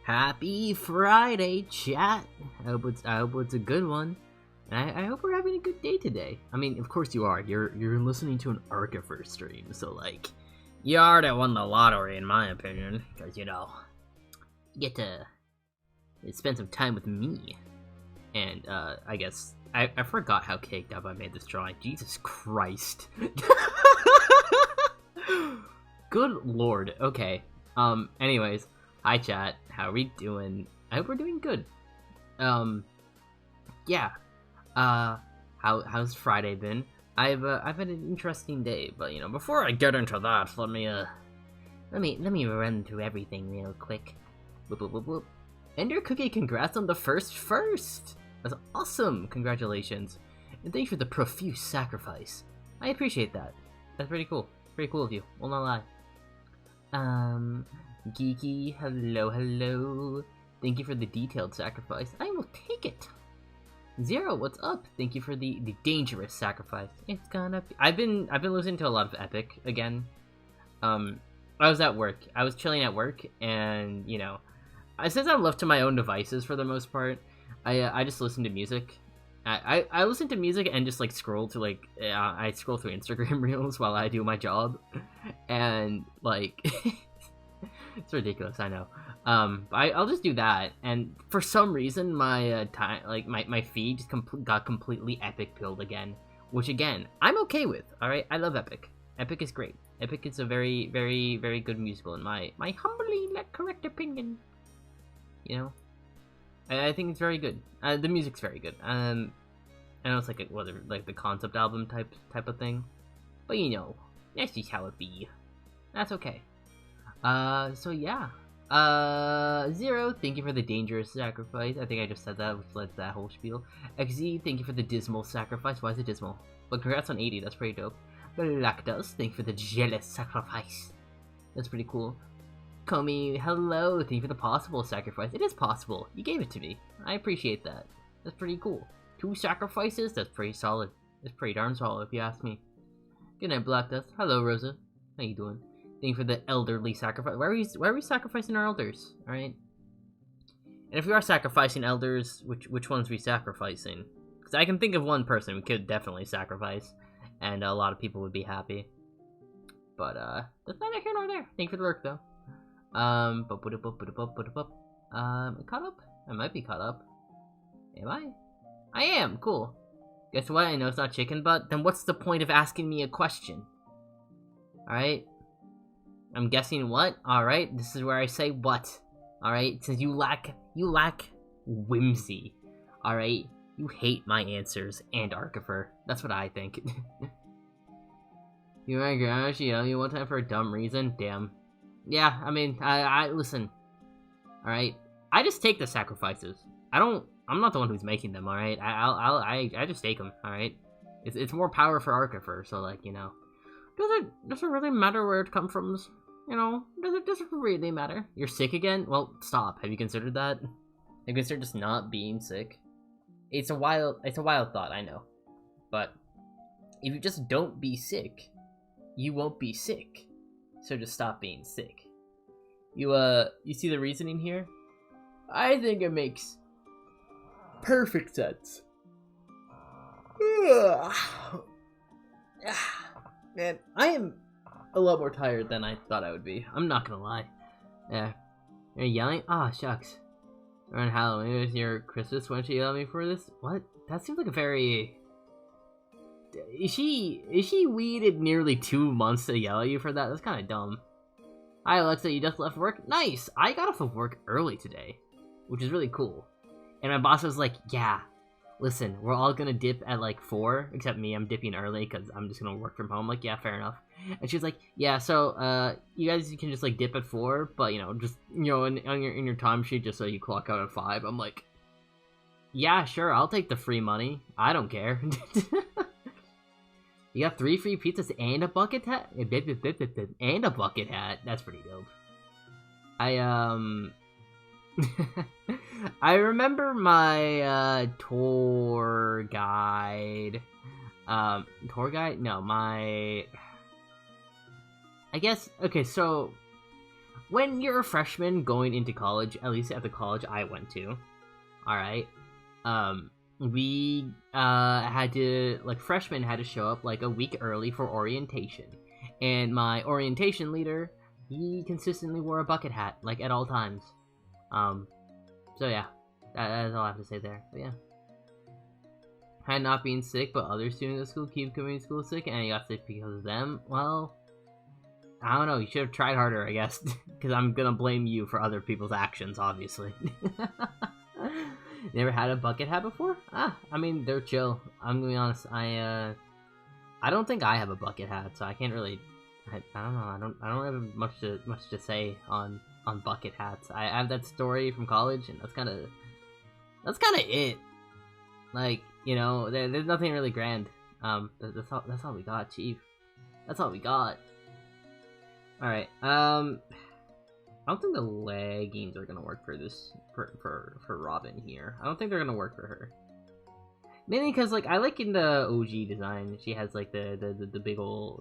Happy Friday, chat! I hope it's a good one. And I hope we're having a good day today. I mean, of course you are. You're listening to an Archifer stream, so like, you already won the lottery in my opinion. Because, you get to spend some time with me. And, I guess, I forgot how caked up I made this drawing. Jesus Christ. Good lord. Okay. Anyways. Hi chat, how are we doing? I hope we're doing good. Yeah. How's Friday been? I've had an interesting day, but before I get into that, let me run through everything real quick. Whoop whoop whoop whoop. Ender Cookie, congrats on the first! That's awesome! Congratulations. And thanks for the profuse sacrifice. I appreciate that. That's pretty cool. Pretty cool of you, will not lie. Geeky, hello. Thank you for the detailed sacrifice. I will take it. Zero, what's up? Thank you for the dangerous sacrifice. It's gonna be... I've been listening to a lot of Epic again. I was at work. I was chilling at work, and since I'm left to my own devices for the most part, I just listen to music. I listen to music and just like scroll to I scroll through Instagram reels while I do my job, and like. It's ridiculous, I know. I'll just do that, and for some reason, my my feed just got completely Epic pilled again, which again, I'm okay with. All right, I love Epic. Epic is great. Epic is a very, very, very good musical in my humbly not correct opinion. I think it's very good. The music's very good. I know it's like the concept album type of thing, but that's just how it be. That's okay. So yeah. Zero, thank you for the dangerous sacrifice. I think I just said that, which led to that whole spiel. XZ, thank you for the dismal sacrifice. Why is it dismal? But congrats on 80, that's pretty dope. Lactus, thank you for the jealous sacrifice. That's pretty cool. Komi, hello, thank you for the possible sacrifice. It is possible. You gave it to me. I appreciate that. That's pretty cool. 2 sacrifices? That's pretty solid. That's pretty darn solid, if you ask me. Good night, Black Dust. Hello, Rosa. How you doing? Thank you for the elderly sacrifice. Why are we sacrificing our elders? All right. And if we are sacrificing elders, which ones are we sacrificing? Because I can think of one person we could definitely sacrifice, and a lot of people would be happy. But that's neither here nor there. Thank you for the work, though. Caught up? I might be caught up. Am I? I am. Cool. Guess what? I know it's not chicken butt. Then what's the point of asking me a question? All right. I'm guessing what? Alright, this is where I say what. Alright, since you lack whimsy. Alright, you hate my answers and Archifer. That's what I think. You my gosh, you one time for a dumb reason? Damn. Yeah, I mean, I listen. Alright, I just take the sacrifices. I'm not the one who's making them, alright? I just take them, alright? It's more power for Archifer, so like, does it really matter where it comes from? Does it really matter? You're sick again? Well, stop. Have you considered that? Have you considered just not being sick? It's a wild thought, I know. But if you just don't be sick, you won't be sick. So just stop being sick. You see the reasoning here? I think it makes perfect sense. Man, I am a lot more tired than I thought I would be. I'm not gonna lie. Yeah. You're yelling? Ah, shucks. Around Halloween with your Christmas when she yelled at me for this? What? That seems like a very... Is she waited nearly 2 months to yell at you for that? That's kind of dumb. Hi, Alexa, you just left work? Nice! I got off of work early today, which is really cool. And my boss was like, yeah, listen, we're all gonna dip at like 4, except me, I'm dipping early because I'm just gonna work from home. Like, yeah, fair enough. And she was like, yeah, so, you guys can just like dip at 4, but just, in your time sheet, just so you clock out at 5. I'm like, yeah, sure, I'll take the free money. I don't care. You got 3 free pizzas and a bucket hat? And a bucket hat. That's pretty dope. I remember my tour guide. Tour guide? No, my... I guess, okay, so when you're a freshman going into college, at least at the college I went to, alright, we had to, like, freshmen had to show up like a week early for orientation. And my orientation leader, he consistently wore a bucket hat, like, at all times. So yeah, that's all I have to say there. But yeah. Had not been sick, but other students at school keep coming to school sick, and I got sick because of them. Well, I don't know, you should have tried harder, I guess. Because I'm gonna blame you for other people's actions, obviously. Never had a bucket hat before? I mean, they're chill. I'm gonna be honest, I don't think I have a bucket hat, so I can't really... I don't know, I don't have much to say on bucket hats. I have that story from college, and that's kinda it. Like, you know, there's nothing really grand. That's all we got, Chief. That's all we got. Alright, I don't think the leggings are gonna work for this, for Robin here. I don't think they're gonna work for her. Mainly because, like, I like in the OG design, she has, like, the big ol',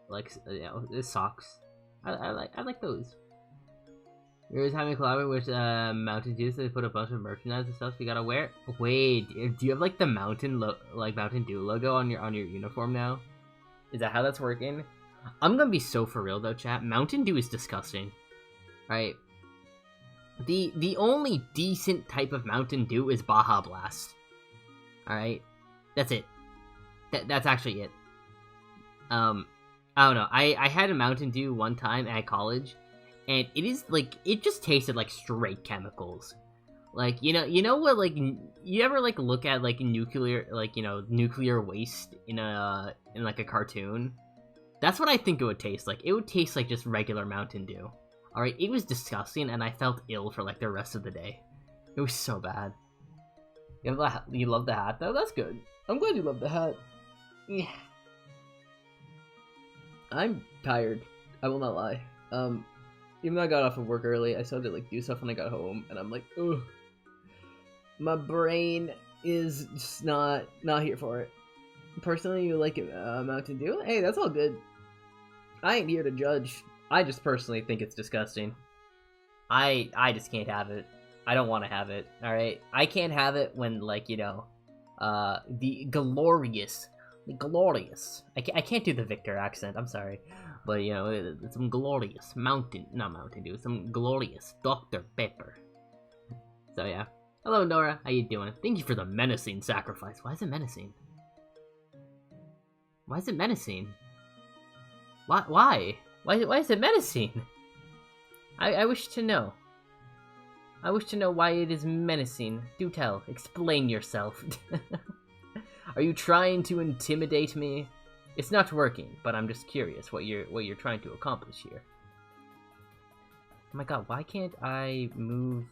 like, you know, the socks. I like those. You're always having a collab with Mountain Dew, so they put a bunch of merchandise and stuff so you gotta wear. Wait, do you have, like, the Mountain Dew logo on your uniform now? Is that how that's working? I'm gonna be so for real though, chat. Mountain Dew is disgusting. Right? The only decent type of Mountain Dew is Baja Blast. Alright? That's it. That's actually it. I don't know. I had a Mountain Dew one time at college, and it is like, it just tasted like straight chemicals. Like, you know what, like, you ever like look at like nuclear, like, you know, nuclear waste in like a cartoon? That's what I think it would taste like. It would taste like just regular Mountain Dew. Alright, it was disgusting, and I felt ill for like the rest of the day. It was so bad. You love the hat though? That's good. I'm glad you love the hat. Yeah. I'm tired. I will not lie. Even though I got off of work early, I still did like do stuff when I got home, and I'm like, ugh. My brain is just not here for it. Personally, you like Mountain Dew? Hey, that's all good. I ain't here to judge. I just personally think it's disgusting. I just can't have it. I don't want to have it, alright? I can't have it when, like, you know, the glorious, I can't do the Victor accent, I'm sorry. But, you know, it's some glorious not Mountain Dew, some glorious Dr. Pepper. So, yeah. Hello, Nora, how you doing? Thank you for the menacing sacrifice. Why is it menacing? Why is it menacing? Why is it menacing? I wish to know. I wish to know why it is menacing. Do tell. Explain yourself. Are you trying to intimidate me? It's not working, but I'm just curious what you're trying to accomplish here. Oh my god, why can't I move?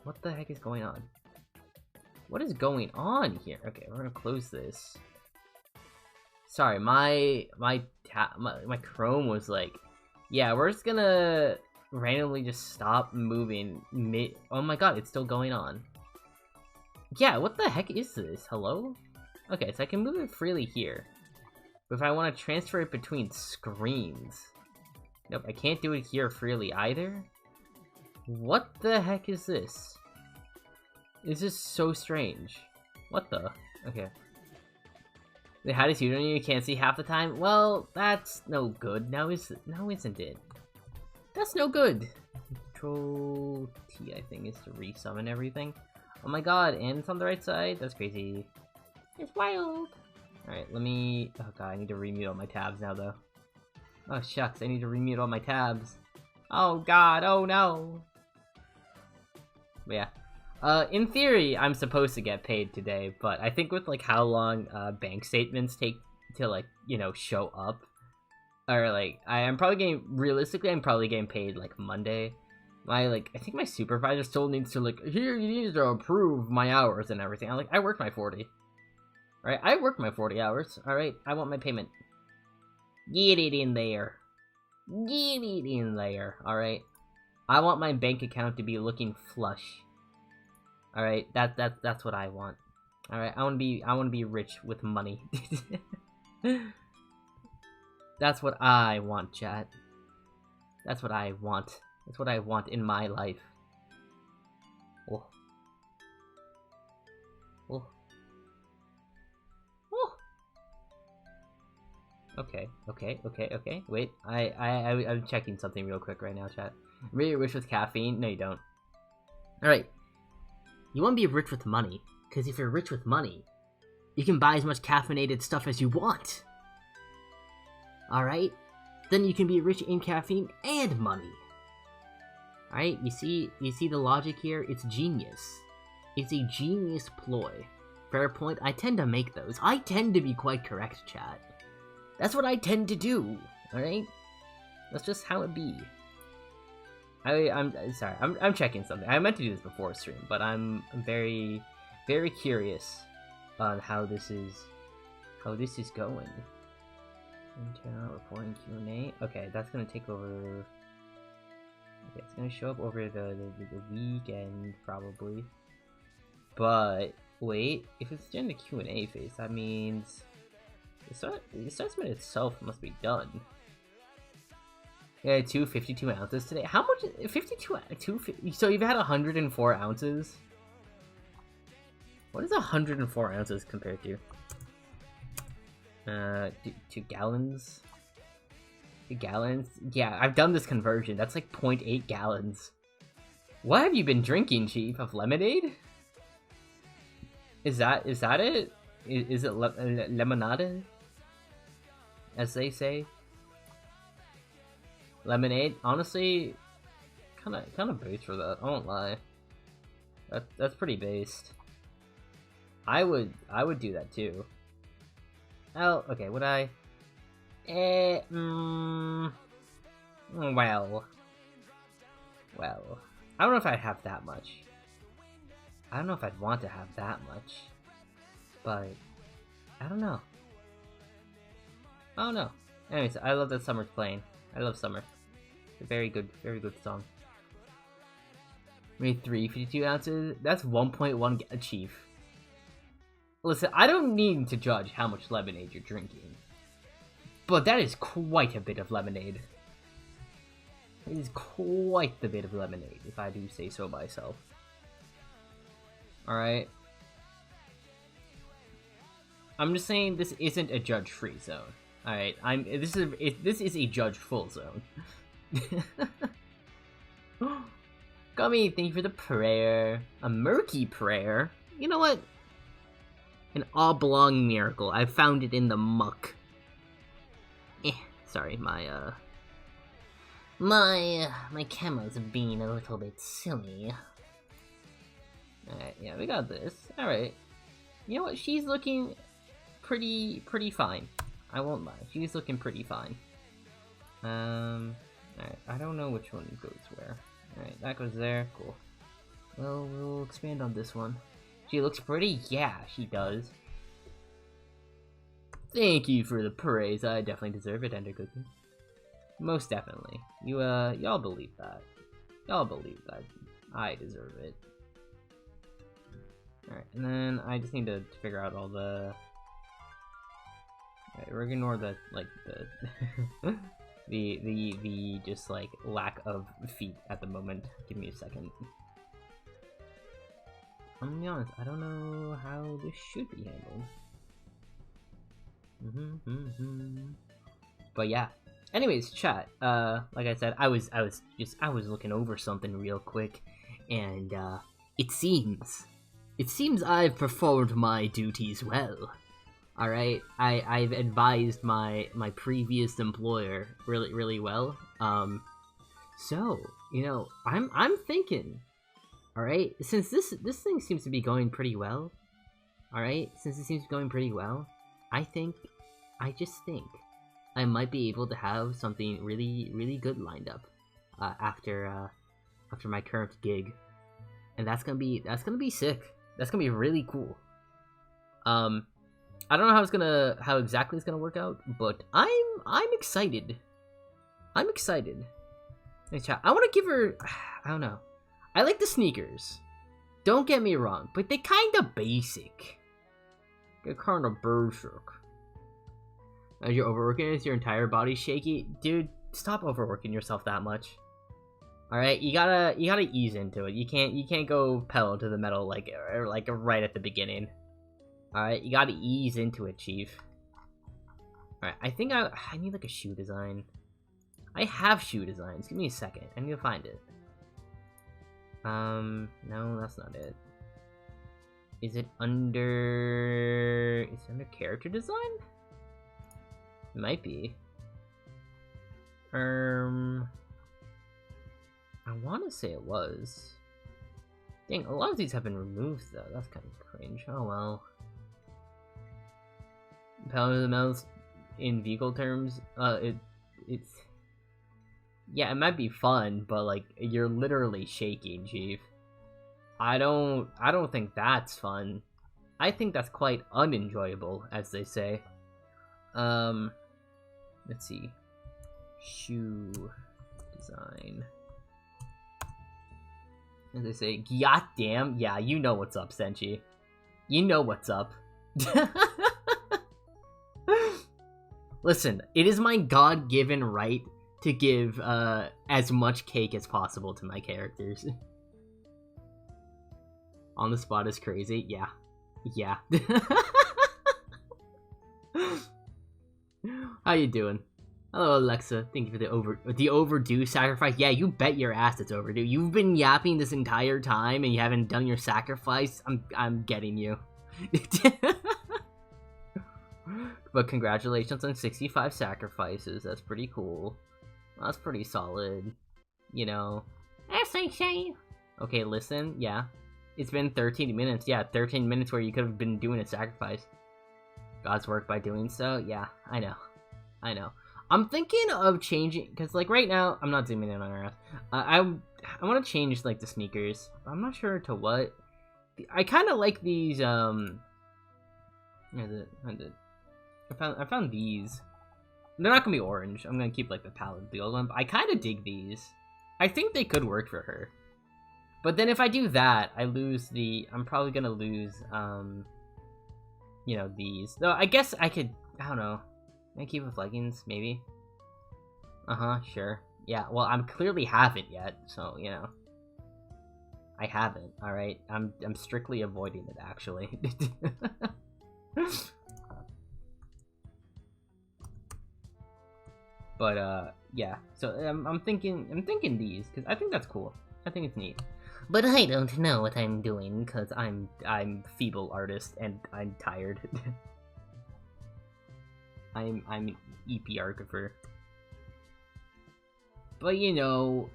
What the heck is going on? What is going on here? Okay, we're gonna close this. Sorry, my Chrome was like, yeah, we're just gonna randomly just stop moving mid. Oh my god, it's still going on. Yeah, what the heck is this? Hello? Okay, so I can move it freely here. But if I want to transfer it between screens... Nope, I can't do it here freely either. What the heck is this? This is so strange. What the? Okay. The hat is huge on you can't see half the time? Well, that's no good. Now isn't it? That's no good. Control T, I think, is to resummon everything. Oh my god, and it's on the right side? That's crazy. It's wild. Alright, let me... Oh god, I need to remute all my tabs now, though. Oh shucks, I need to remute all my tabs. Oh god, oh no! But yeah. In theory, I'm supposed to get paid today, but I think with, like, how long, bank statements take to, like, you know, show up, or, like, I'm probably getting paid, like, Monday. I think my supervisor still needs to, like, here, you need to approve my hours and everything. I'm like, I worked my 40. Alright, I worked my 40 hours. Alright, I want my payment. Get it in there. Get it in there, alright? I want my bank account to be looking flush. Alright, that's what I want. Alright, I wanna be rich with money. That's what I want, chat. That's what I want. That's what I want in my life. Oh. Oh. Oh. Okay. Wait, I'm checking something real quick right now, chat. Really rich with caffeine? No, you don't. Alright. You want to be rich with money, because if you're rich with money, you can buy as much caffeinated stuff as you want. Alright? Then you can be rich in caffeine and money. Alright, you see the logic here? It's genius. It's a genius ploy. Fair point, I tend to make those. I tend to be quite correct, chat. That's what I tend to do, alright? That's just how it be. I'm sorry, I'm checking something. I meant to do this before stream, but I'm very, very curious on how this is going. Internal reporting Q&A. Okay, that's gonna take over. Okay, it's gonna show up over the weekend probably. But wait, if it's in the Q&A phase, that means the assessment itself must be done. Yeah, 52 ounces today. How much? 52. So you've had 104 ounces. What is 104 ounces compared to? 2 gallons. 2 gallons. Yeah, I've done this conversion. That's like 0.8 gallons. What have you been drinking, Chief? Of lemonade? Is that it? Is it lemonade? As they say. Lemonade, honestly, kind of based for that. I won't lie. That's pretty based. I would do that too. Oh, okay. Would I? Well. I don't know if I'd have that much. I don't know if I'd want to have that much. But I don't know. I don't know. Anyways, I love that Summer's playing. I love Summer. It's a very good song. Made 52 ounces. That's 1.1 Chief. Listen, I don't need to judge how much lemonade you're drinking, but that is quite a bit of lemonade. It is quite a bit of lemonade, if I do say so myself. All right. I'm just saying this isn't a judge-free zone. All right, this is a judge-full zone. Gummy, thank you for the prayer. A murky prayer. You know what? An oblong miracle. I found it in the muck. Sorry, my camo's being a little bit silly. Alright, yeah, we got this. Alright. You know what? She's looking pretty fine. I won't lie. She's looking pretty fine. Alright, I don't know which one goes where. Alright, that goes there. Cool. Well, we'll expand on this one. She looks pretty? Yeah, she does. Thank you for the praise. I definitely deserve it, Ender Cookie. Most definitely. Y'all believe that. Y'all believe that. I deserve it. Alright, and then I just need to figure out all the... Alright, we're gonna ignore the, like, the... the just, like, lack of feet at the moment. Give me a second. I'm gonna be honest, I don't know how this should be handled. But yeah. Anyways, chat. Like I said, I was looking over something real quick, and it seems I've performed my duties well. All right, I've advised my previous employer really well. So you know, I'm thinking. All right, since this thing seems to be going pretty well. All right, since it seems to be going pretty well, I just think I might be able to have something really good lined up after my current gig, and that's gonna be sick. That's gonna be really cool. I don't know how exactly it's gonna work out, but I'm excited. I'm excited. Hey, chat. I want to give her. I don't know. I like the sneakers. Don't get me wrong, but they kind of basic. They're kind of berserk. As you're overworking, is your entire body shaky? Dude, stop overworking yourself that much. All right, you gotta ease into it. You can't go pedal to the metal like right at the beginning. All right, you gotta ease into it, Chief. All right, I think I need like a shoe design. I have shoe designs. Give me a second. I need to find it. No, that's not it. Is it under character design? It might be. I want to say it was. Dang, a lot of these have been removed though. That's kind of cringe. Oh well. Power of the mouse in vehicle terms, it's yeah, it might be fun, but like you're literally shaking, Chief. I don't think that's fun. I think that's quite unenjoyable, as they say. Let's see. Shoe design. As they say, goddamn, yeah, you know what's up, Senchi. You know what's up. Listen, it is my God-given right to give as much cake as possible to my characters. On the spot is crazy. Yeah. Yeah. How you doing? Hello, Alexa. Thank you for the overdue sacrifice. Yeah, you bet your ass it's overdue. You've been yapping this entire time and you haven't done your sacrifice. I'm getting you. But congratulations on 65 sacrifices. That's pretty cool. That's pretty solid. You know. As I say. Okay, listen. Yeah. It's been 13 minutes. Yeah, 13 minutes where you could have been doing a sacrifice. God's work by doing so. Yeah, I know. I know. I'm thinking of changing, because like right now, I'm not zooming in on our ass. I want to change like the sneakers. I'm not sure to what. I kind of like these. Yeah, I found these. They're not gonna be orange. I'm gonna keep like the palette blue one. But I kind of dig these. I think they could work for her. But then if I do that, I lose the. I'm probably gonna lose. You know, these. No, I guess I could. I don't know. Can I keep with leggings, maybe? Sure. Yeah, well, I'm clearly haven't yet, so, you know. I haven't, alright? I'm strictly avoiding it, actually. But, yeah. So, I'm thinking these, because I think that's cool. I think it's neat. But I don't know what I'm doing, because I'm feeble artist, and I'm tired. I'm EPRographer. But you know,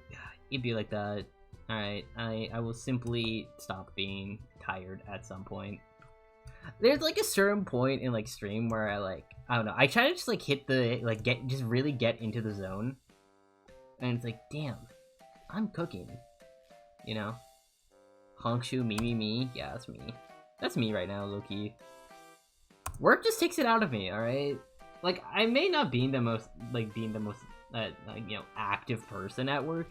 it'd be like that. Alright, I will simply stop being tired at some point. There's like a certain point in like stream where I don't know, I try to just like hit the just really get into the zone. And it's like, damn, I'm cooking. You know? Honkshu, me. Yeah, that's me. That's me right now, Loki. Work just takes it out of me, alright? Like, I may not be the most, you know, active person at work,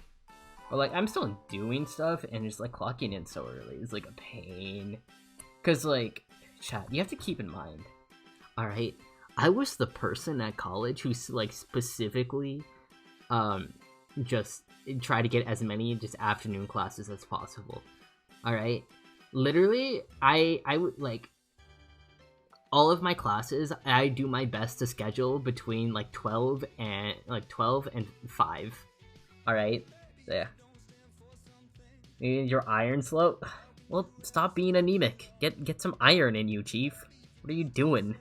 but, like, I'm still doing stuff, and just, like, clocking in so early is, like, a pain. Because, like, chat, you have to keep in mind, alright, I was the person at college who, like, specifically, just try to get as many just afternoon classes as possible, alright? Literally, I would, like, all of my classes, I do my best to schedule between like 12 and 5. All right, there. Your iron's low. Well, stop being anemic. Get some iron in you, Chief. What are you doing?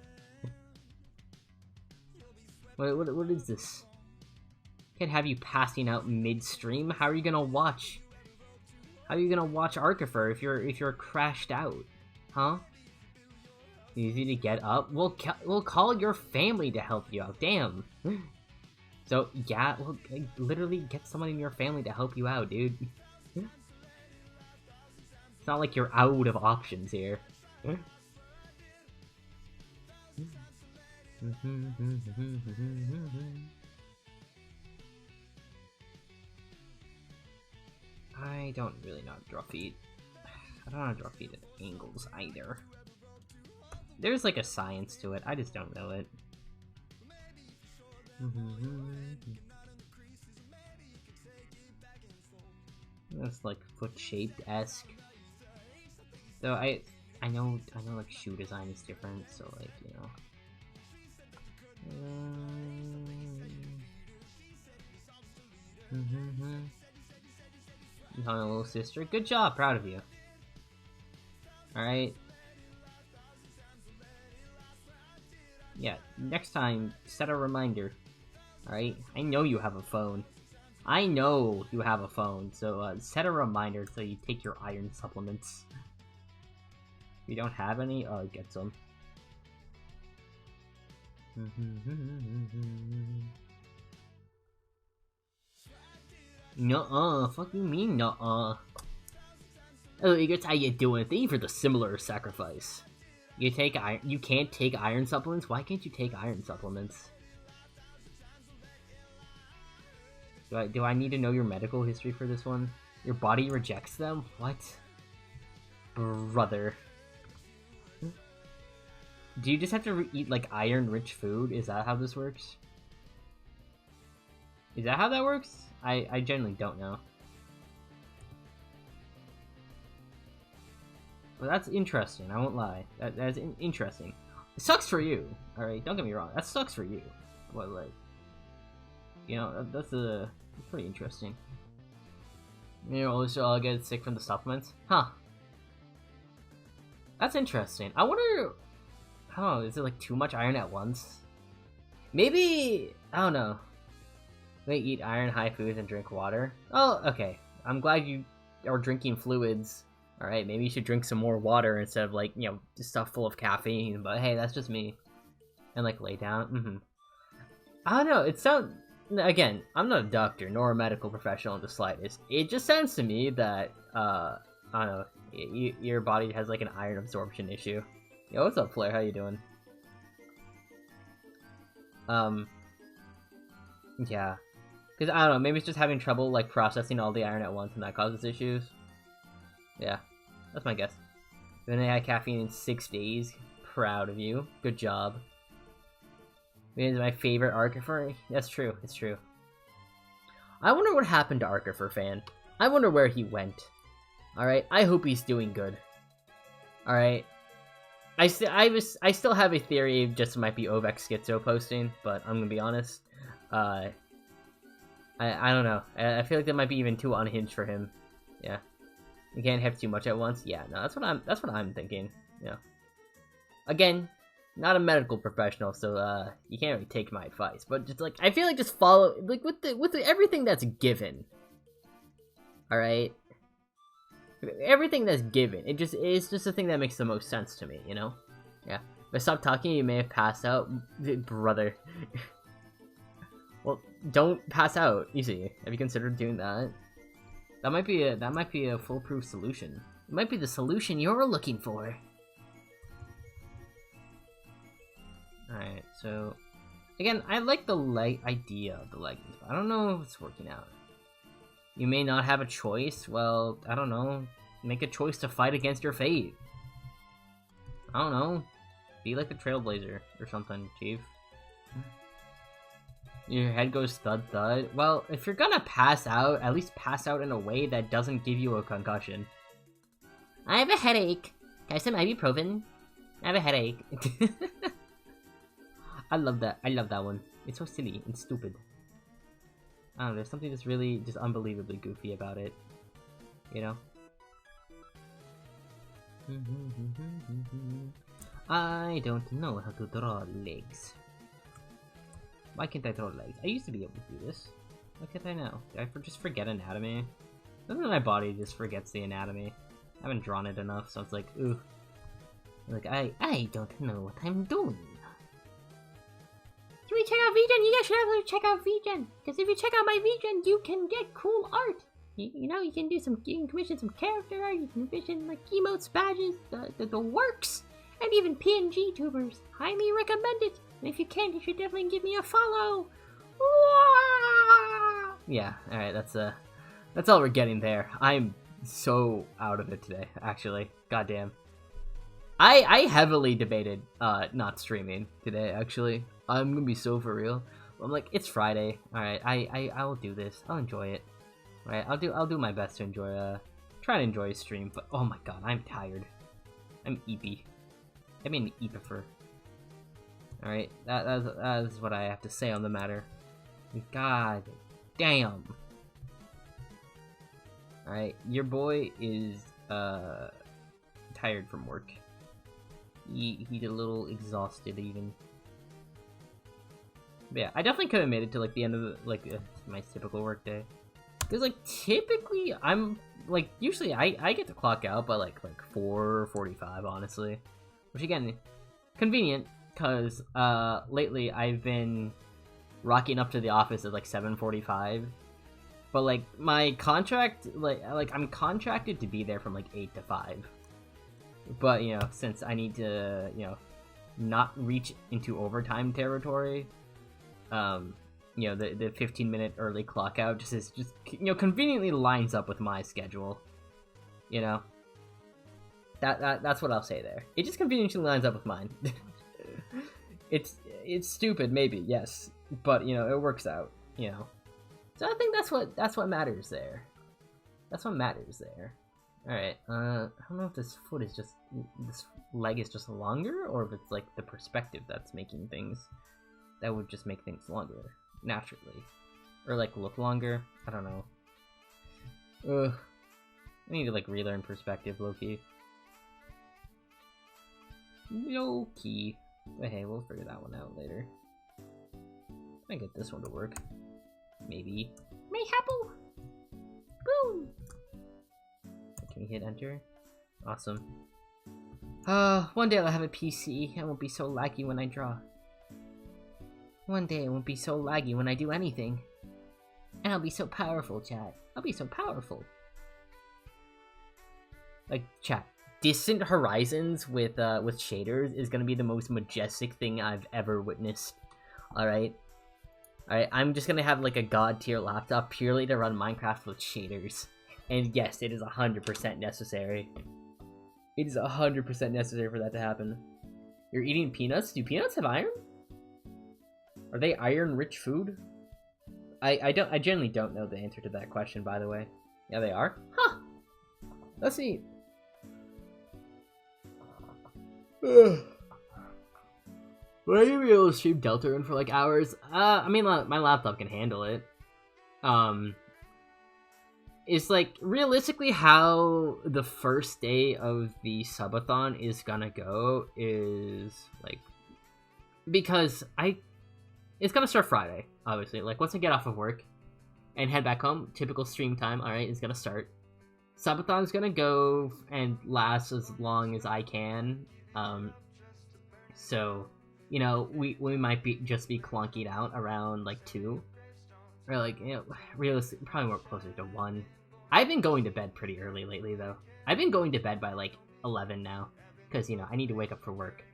What is this? Can't have you passing out midstream. How are you gonna watch? How are you gonna watch Archifer if you're crashed out? Huh? Easy to get up? We'll call your family to help you out. Damn. So, yeah, well, literally get someone in your family to help you out, dude. It's not like you're out of options here. I don't really know how to draw feet. I don't know how to draw feet at angles either. There's like a science to it, I just don't know it. That's like foot-shaped-esque. Though I know like shoe design is different, so like, you know. My little sister, good job, proud of you. Alright. Yeah, next time, set a reminder. Alright? I know you have a phone. I know you have a phone, so set a reminder so you take your iron supplements. If you don't have any, get some. Nuh-uh, fuck you mean nuh-uh. Oh, here's how you doing. Thank you for the similar sacrifice. You can't take iron supplements? Why can't you take iron supplements? Do I need to know your medical history for this one? Your body rejects them? What? Brother. Do you just have to eat, like, iron-rich food? Is that how this works? Is that how that works? I genuinely don't know. But that's interesting, I won't lie. That's interesting. It sucks for you, alright? Don't get me wrong, that sucks for you. But, like, you know, that's pretty interesting. You know, also I'll get sick from the supplements? Huh. That's interesting. I wonder... Oh, is it like too much iron at once? Maybe... I don't know. They eat iron, high foods, and drink water. Oh, okay. I'm glad you are drinking fluids. Alright, maybe you should drink some more water instead of, like, you know, stuff full of caffeine. But hey, that's just me. And, like, lay down. I don't know. It sounds... Again, I'm not a doctor, nor a medical professional in the slightest. It just sounds to me that, I don't know, your body has, like, an iron absorption issue. Yo, what's up, Flair? How you doing? Yeah. Because, I don't know, maybe it's just having trouble, like, processing all the iron at once, and that causes issues. Yeah, that's my guess. Then I had caffeine in 6 days. Proud of you. Good job. It is my favorite Arkifer. That's true, it's true. I wonder what happened to Arkifer, fan. I wonder where he went. Alright, I hope he's doing good. Alright. I still have a theory it just might be Ovek Schizo posting, but I'm gonna be honest. I don't know. I feel like that might be even too unhinged for him. Yeah. You can't have too much at once. Yeah, no, that's what I'm thinking. Yeah. Again, not a medical professional, so you can't really take my advice. But just like I feel like just follow like with everything that's given. All right. Everything that's given, it's just the thing that makes the most sense to me, you know? Yeah. If I stop talking, you may have passed out, brother. Well, don't pass out. Easy. Have you considered doing that? That might be a foolproof solution. It might be the solution you're looking for. Alright, so again, I like the idea of the leggings, but I don't know if it's working out. You may not have a choice. Well, I don't know. Make a choice to fight against your fate. I don't know. Be like a trailblazer or something, Chief. Your head goes thud thud. Well, if you're gonna pass out, at least pass out in a way that doesn't give you a concussion. I have a headache. Can I have some ibuprofen? I have a headache. I love that. I love that one. It's so silly and stupid. I don't know, there's something that's really just unbelievably goofy about it. You know? I don't know how to draw legs. Why can't I draw legs? I used to be able to do this. Why can't I now? Did I just forget anatomy? Sometimes my body just forgets the anatomy. I haven't drawn it enough, so it's like, ooh. Like, I don't know what I'm doing. Can we check out Vgen? You guys should absolutely check out Vgen. Because if you check out my Vgen, you can get cool art. You know, you can commission some character art, you can commission like emotes, badges, the works, and even PNG tubers. Highly recommend it. And if you can, you should definitely give me a follow. Yeah, alright, that's all we're getting there. I'm so out of it today, actually. Goddamn. I heavily debated not streaming today, actually. I'm gonna be so for real. I'm like, it's Friday. Alright, I will do this. I'll enjoy it. Right, I'll do my best to enjoy try to enjoy a stream, but oh my god, I'm tired. I'm eepy. I mean eepifer. Alright, that is what I have to say on the matter. God damn. Alright, your boy is tired from work. He's a little exhausted even. But yeah, I definitely could have made it to like the end of the, my typical work day. Because like typically I'm like usually I get to clock out by like 4:45 honestly. Which again, convenient because lately I've been rocking up to the office at like 7:45. But like my contract like I'm contracted to be there from like 8 to 5. But you know, since I need to, you know, not reach into overtime territory, you know, the 15-minute early clock out just you know, conveniently lines up with my schedule. You know, that's what I'll say there. It just conveniently lines up with mine. It's stupid, maybe, yes, but you know, it works out. You know, so I think that's what matters there. That's what matters there. All right. I don't know if this leg is just longer, or if it's like the perspective that's making things. That would just make things longer naturally, or like look longer. I don't know. I need to like relearn perspective, low-key. Low-key. But hey, we'll figure that one out later. I get this one to work. Maybe. Mayhapple. Boom. Can we hit enter? Awesome. One day I'll have a PC. I won't be so laggy when I draw. One day it won't be so laggy when I do anything. And I'll be so powerful, chat. I'll be so powerful. Like, chat. Distant Horizons with shaders is gonna be the most majestic thing I've ever witnessed. Alright? Alright, I'm just gonna have like a god tier laptop purely to run Minecraft with shaders. And yes, it is 100% necessary. It is 100% necessary for that to happen. You're eating peanuts? Do peanuts have iron? Are they iron-rich food? I generally don't know the answer to that question, by the way. Yeah, they are? Huh! Let's see. Will I be able to stream Deltarune for like hours? I mean, my laptop can handle it. It's like realistically how the first day of the subathon is gonna go is like, because it's gonna start Friday, obviously. Like once I get off of work and head back home, typical stream time, alright, is gonna start. Subathon's gonna go and last as long as I can. So, you know, we might just be clunking out around like 2. Or like, you know, realistically, probably more closer to 1. I've been going to bed pretty early lately, though. I've been going to bed by like 11 now, because you know I need to wake up for work.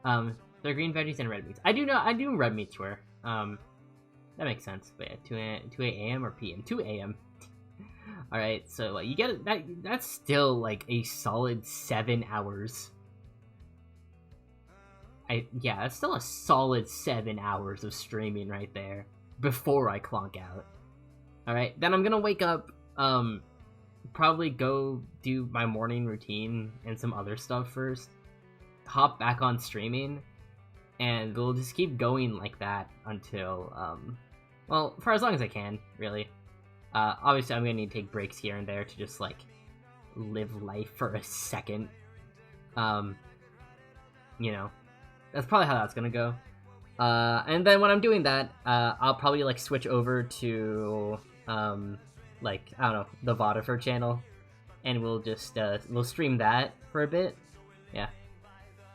They're green veggies and red meats. I do red meats rare. That makes sense. But yeah, 2 a.m. or p.m. 2 a.m. All right, so you get that's still like a solid 7 hours. Yeah, that's still a solid 7 hours of streaming right there before I clonk out. All right, then I'm gonna wake up. Probably go do my morning routine and some other stuff first, hop back on streaming, and we'll just keep going like that until, well, for as long as I can, really. Obviously I'm gonna need to take breaks here and there to just, like, live life for a second. You know, that's probably how that's gonna go. And then when I'm doing that, I'll probably, like, switch over to, like, I don't know, the Vodifer channel, and we'll just, we'll stream that for a bit. Yeah.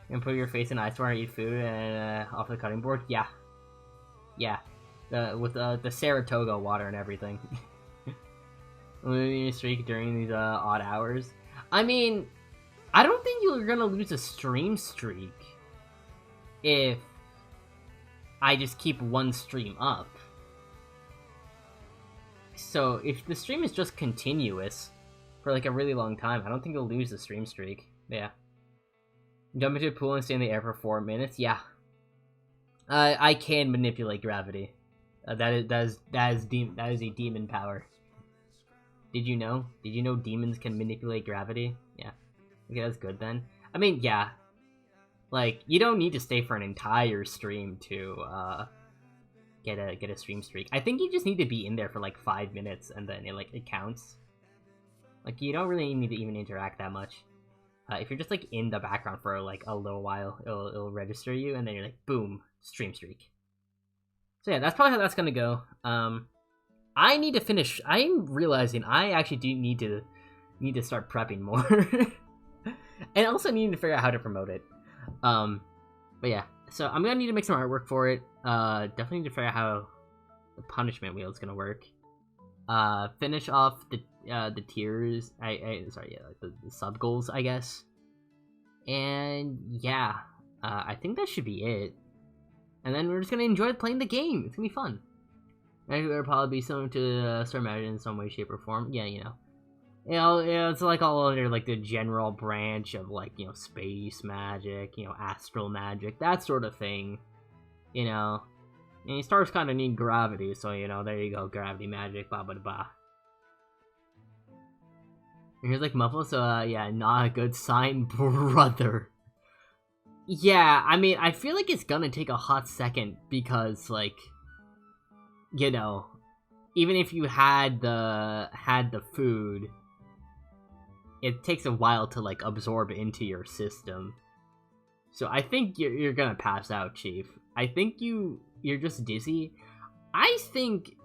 And put your face in ice water, eat food, and, off the cutting board? Yeah. Yeah. With, the Saratoga water and everything. Losing a streak during these, odd hours. I mean, I don't think you're gonna lose a stream streak if I just keep one stream up. So, if the stream is just continuous for, like, a really long time, I don't think you'll lose the stream streak. Yeah. Jump into a pool and stay in the air for 4 minutes? Yeah. I can manipulate gravity. That is a demon power. Did you know? Did you know demons can manipulate gravity? Yeah. Okay, that's good then. I mean, yeah. Like, you don't need to stay for an entire stream to get a stream streak. I think you just need to be in there for like 5 minutes and then it counts. Like, you don't really need to even interact that much. If you're just like in the background for like a little while, it'll register you, and then you're like, boom, stream streak. So yeah, that's probably how that's gonna go. I need to finish. I'm realizing I actually do need to start prepping more, and also need to figure out how to promote it. But yeah, so I'm gonna need to make some artwork for it. Definitely need to figure out how the punishment wheel is gonna work. Finish off the tiers. The sub goals, I guess. And yeah, I think that should be it. And then we're just gonna enjoy playing the game. It's gonna be fun. And it'll probably be similar to Star Magic in some way, shape, or form. Yeah, it's like all under like the general branch of like space magic, astral magic, that sort of thing. And stars kind of need gravity, so there you go, gravity magic, blah blah blah. And here's like Muffle, so yeah, not a good sign, brother. Yeah, I mean, I feel like it's gonna take a hot second because like, even if you had the food, it takes a while to like absorb into your system. So I think you're gonna pass out, Chief. I think you're just dizzy. I think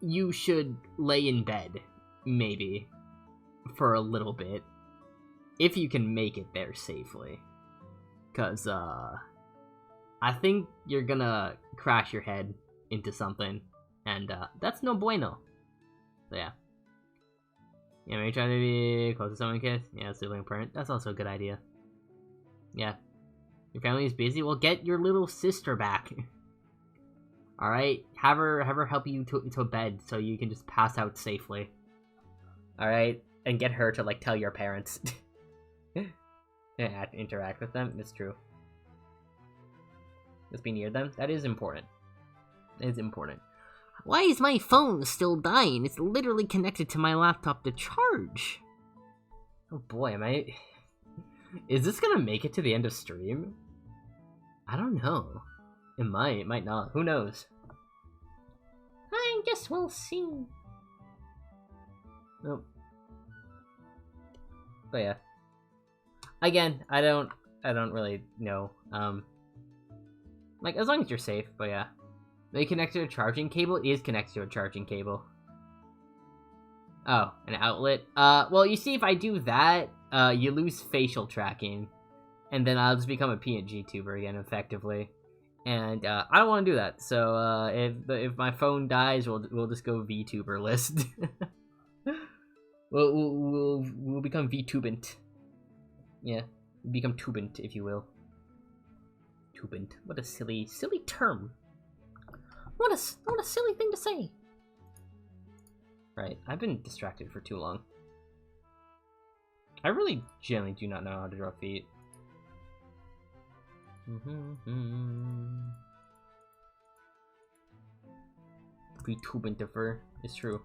you should lay in bed, maybe, for a little bit, if you can make it there safely. Cause I think you're gonna crash your head into something, and that's no bueno. So yeah. Yeah, maybe try to be close to someone, kid. Yeah, sibling parent. That's also a good idea. Yeah. Your family is busy? Well, get your little sister back. Alright? Have her help you to bed so you can just pass out safely. Alright? And get her to, like, tell your parents. Yeah, interact with them. It's true. Just be near them. That is important. It is important. Why is my phone still dying? It's literally connected to my laptop to charge. Oh boy, am I... Is this gonna make it to the end of stream? I don't know. It might not. Who knows? I guess we'll see. Nope. But yeah. Again, I don't really know. Like, as long as you're safe, but yeah. They connected to a charging cable? It is connected to a charging cable. Oh, an outlet? Well, you see, if I do that, you lose facial tracking. And then I'll just become a PNG tuber again, effectively. And, I don't want to do that. So, if my phone dies, we'll just go VTuber list. We'll become VTubant. Yeah, become tubant, if you will. Tubant. What a silly term. What a silly thing to say. Right, I've been distracted for too long. I really genuinely do not know how to draw feet. VTubantifer is true.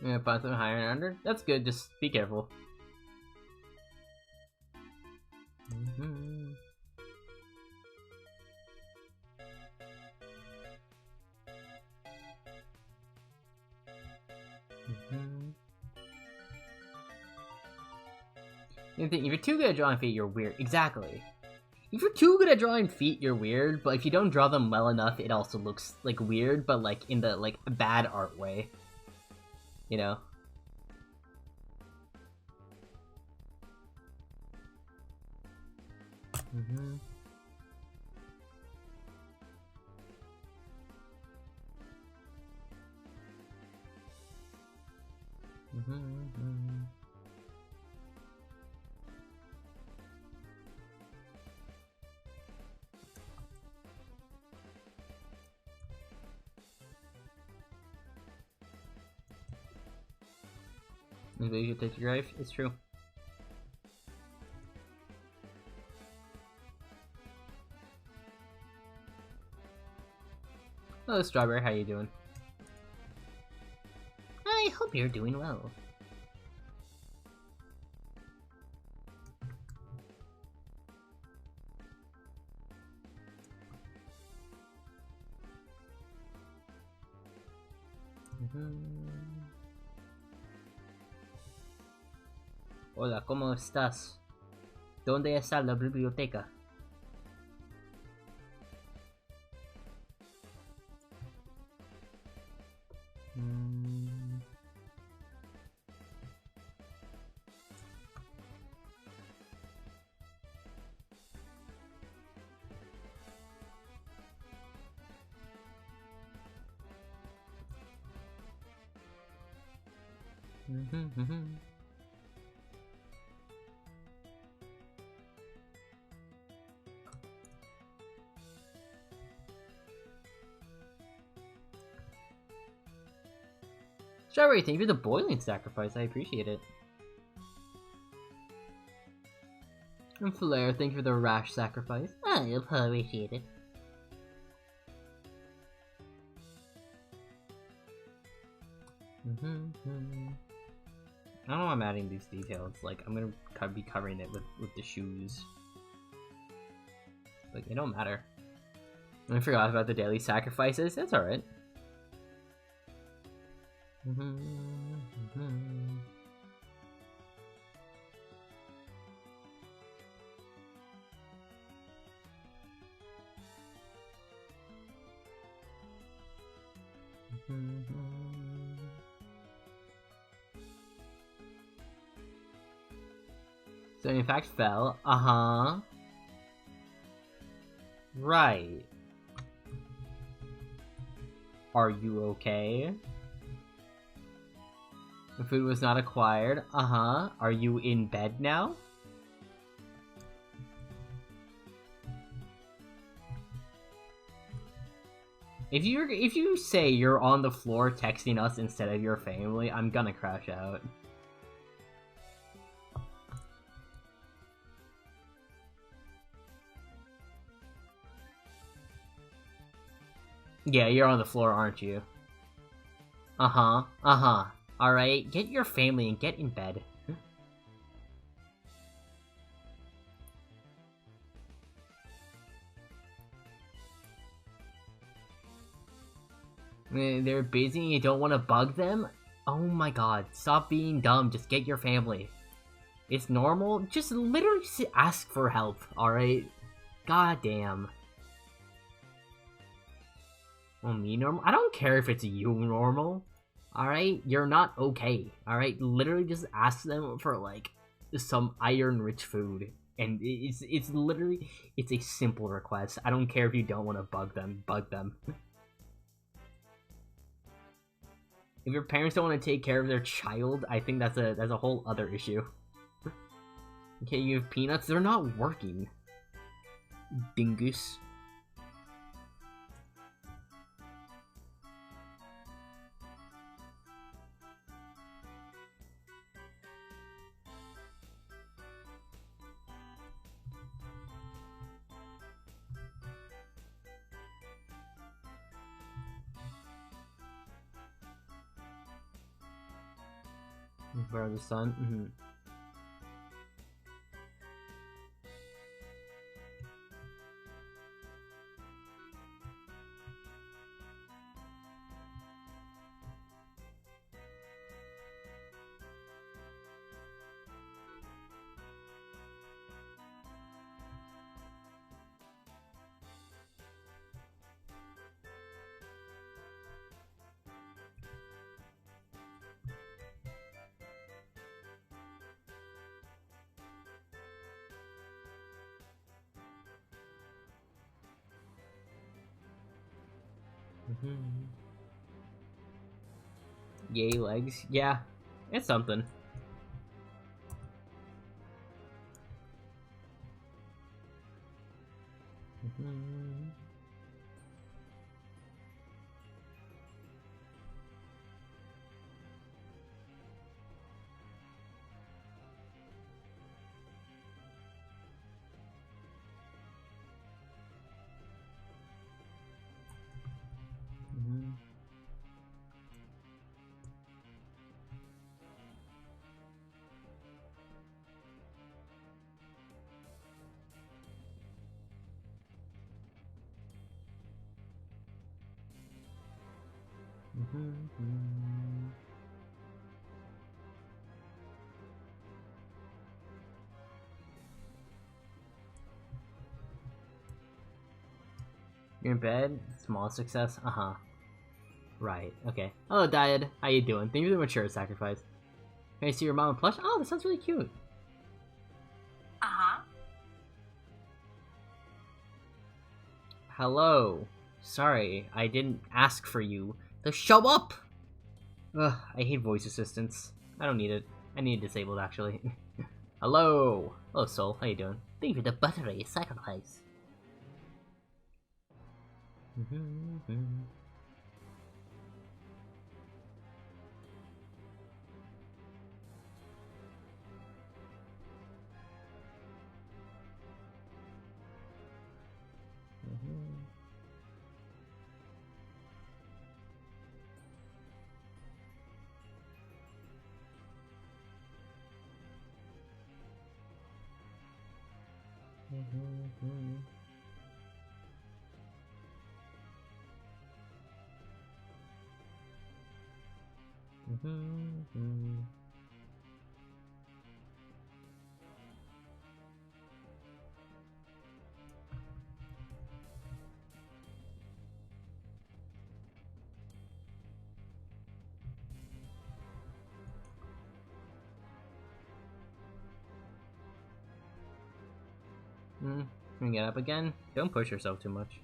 Yeah, find something higher and under. That's good. Just be careful. You think if you're too good at drawing feet, you're weird. Exactly. If you're too good at drawing feet, you're weird, but if you don't draw them well enough, it also looks, like, weird, but, like, in the, like, bad art way. You know? Mm-hmm. Mm-hmm. Maybe you should take your life. It's true. Hello, Strawberry. How you doing? I hope you're doing well. Hola, ¿cómo estás? ¿Dónde está la biblioteca? Strawberry, thank you for the boiling sacrifice. I appreciate it. And Flare, thank you for the rash sacrifice. I appreciate it. I don't know why I'm adding these details. Like, I'm gonna be covering it with the shoes. Like, it don't matter. I forgot about the daily sacrifices. That's alright. So in fact fell. Right. Are you okay? The food was not acquired. Are you in bed now? If you say you're on the floor texting us instead of your family, I'm gonna crash out. Yeah, you're on the floor, aren't you? Alright, get your family and get in bed. They're busy and you don't want to bug them? Oh my god, stop being dumb, just get your family. It's normal, just literally ask for help, alright? God damn. Well, me normal? I don't care if it's you normal. Alright? You're not okay. Alright? Literally just ask them for, like, some iron-rich food. And it's literally, it's a simple request. I don't care if you don't want to bug them. Bug them. If your parents don't want to take care of their child, I think that's a whole other issue. Okay, you have peanuts? They're not working. Dingus. Where the sun? Yay, legs. Yeah, it's something. You're in bed? Small success? Uh-huh. Right, okay. Hello, Dyad. How you doing? Thank you for the mature sacrifice. Can I see your mom in plush? Oh, that sounds really cute. Uh-huh. Hello. Sorry, I didn't ask for you to show up! Ugh, I hate voice assistants. I don't need it. I need it disabled, actually. Hello! Hello, Soul. How you doing? Thank you for the buttery sacrifice. Can we get up again? Don't push yourself too much.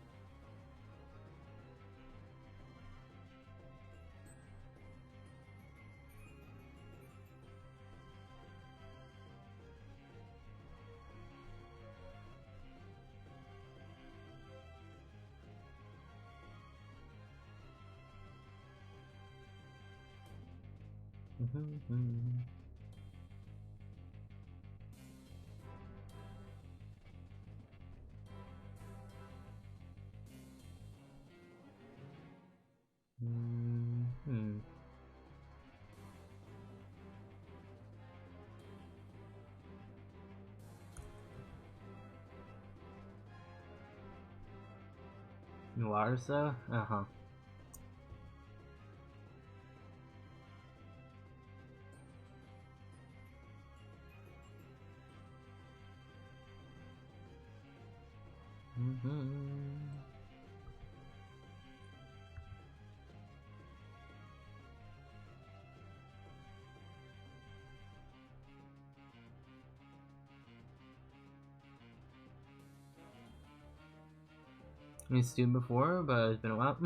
Larsa? Uh-huh. I've seen before, but it's been a while.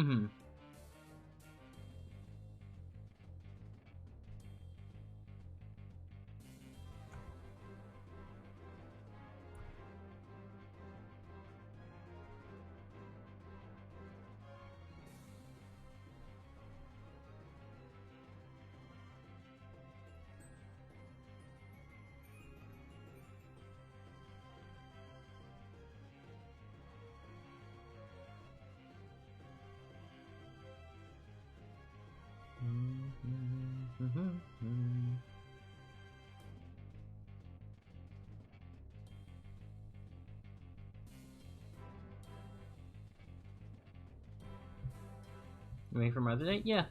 You waiting for Mother's Day? Yeah.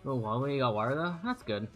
Oh, Huawei got water though? That's good.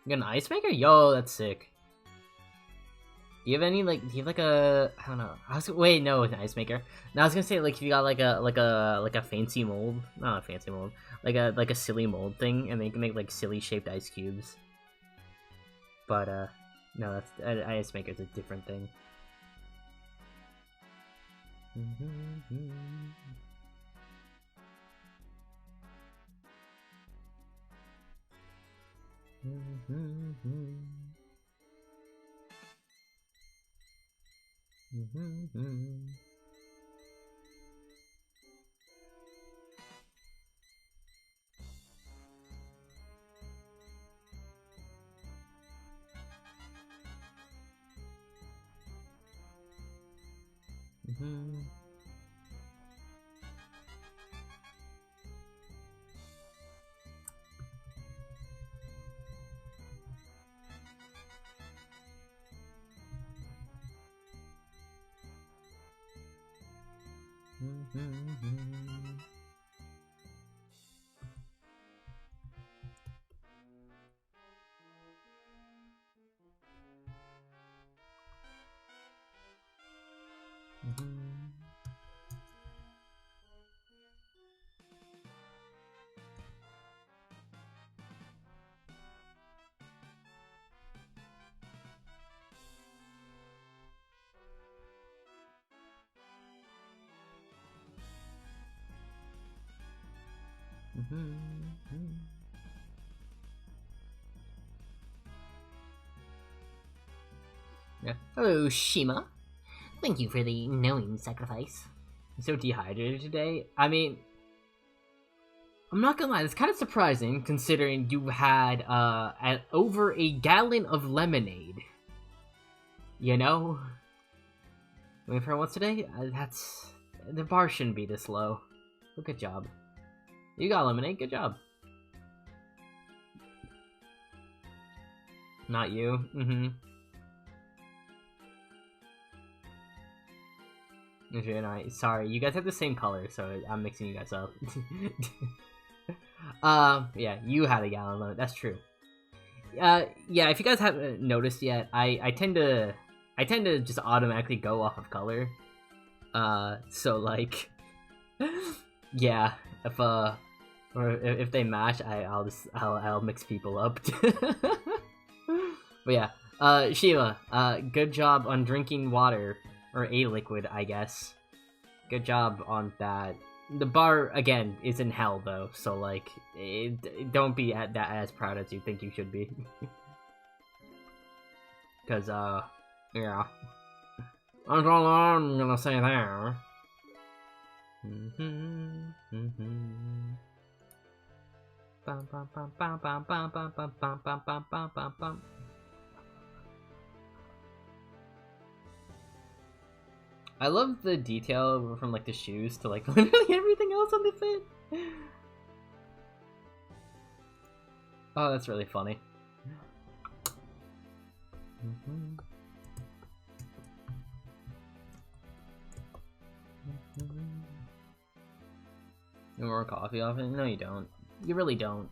You got an ice maker? Yo, that's sick. Do you have any do you have like a, I don't know. Wait, no, an ice maker. No, I was gonna say like if you got like a fancy mold, not a fancy mold, like a silly mold thing, and then you can make like silly shaped ice cubes. But no, that's ice maker's a different thing. Yeah. Hello, Shima. Thank you for the knowing sacrifice. I'm so dehydrated today. I mean, I'm not gonna lie, it's kind of surprising considering you had over a gallon of lemonade. You know? I mean, for once today, the bar shouldn't be this low. Well, good job. You got lemonade, good job. Not you. Okay, no, sorry, you guys have the same color, so I'm mixing you guys up. Yeah, you had a gallon limit, that's true. Yeah, if you guys haven't noticed yet, I tend to just automatically go off of color. So like, yeah, if they match, I'll mix people up. But yeah, Sheila, good job on drinking water, or a liquid, I guess. Good job on that. The bar, again, is in hell, though, so, like, don't be as proud as you think you should be. Because, yeah. That's all I'm gonna say there. I love the detail from like the shoes to like literally everything else on the fit. Oh, that's really funny. You want more coffee off it? No, you don't. You really don't.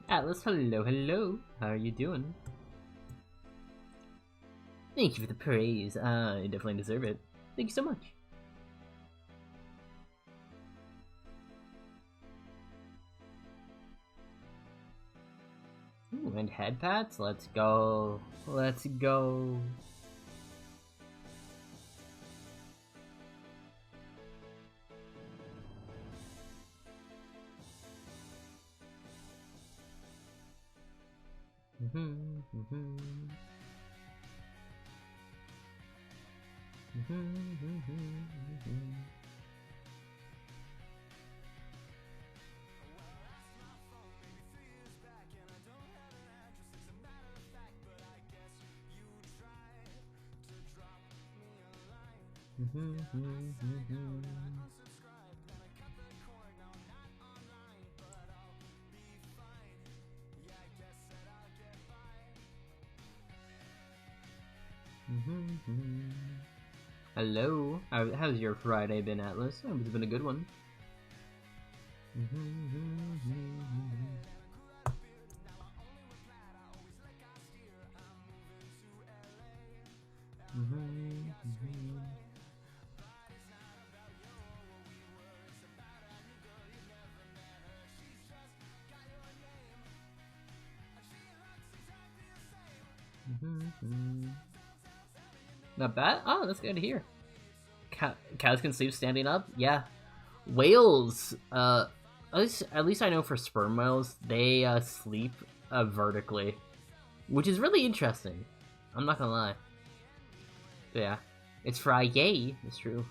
Atlas, hello. How are you doing? Thank you for the praise. You definitely deserve it. Thank you so much. Ooh, and head pats? Let's go. Let's go. Hello. How's your Friday been, Atlas? Oh, it's been a good one. Not bad. Oh, that's good to hear. Cows can sleep standing up. Yeah, whales. At least I know for sperm whales, they sleep vertically, which is really interesting. I'm not gonna lie. But yeah, it's Friday. It's true.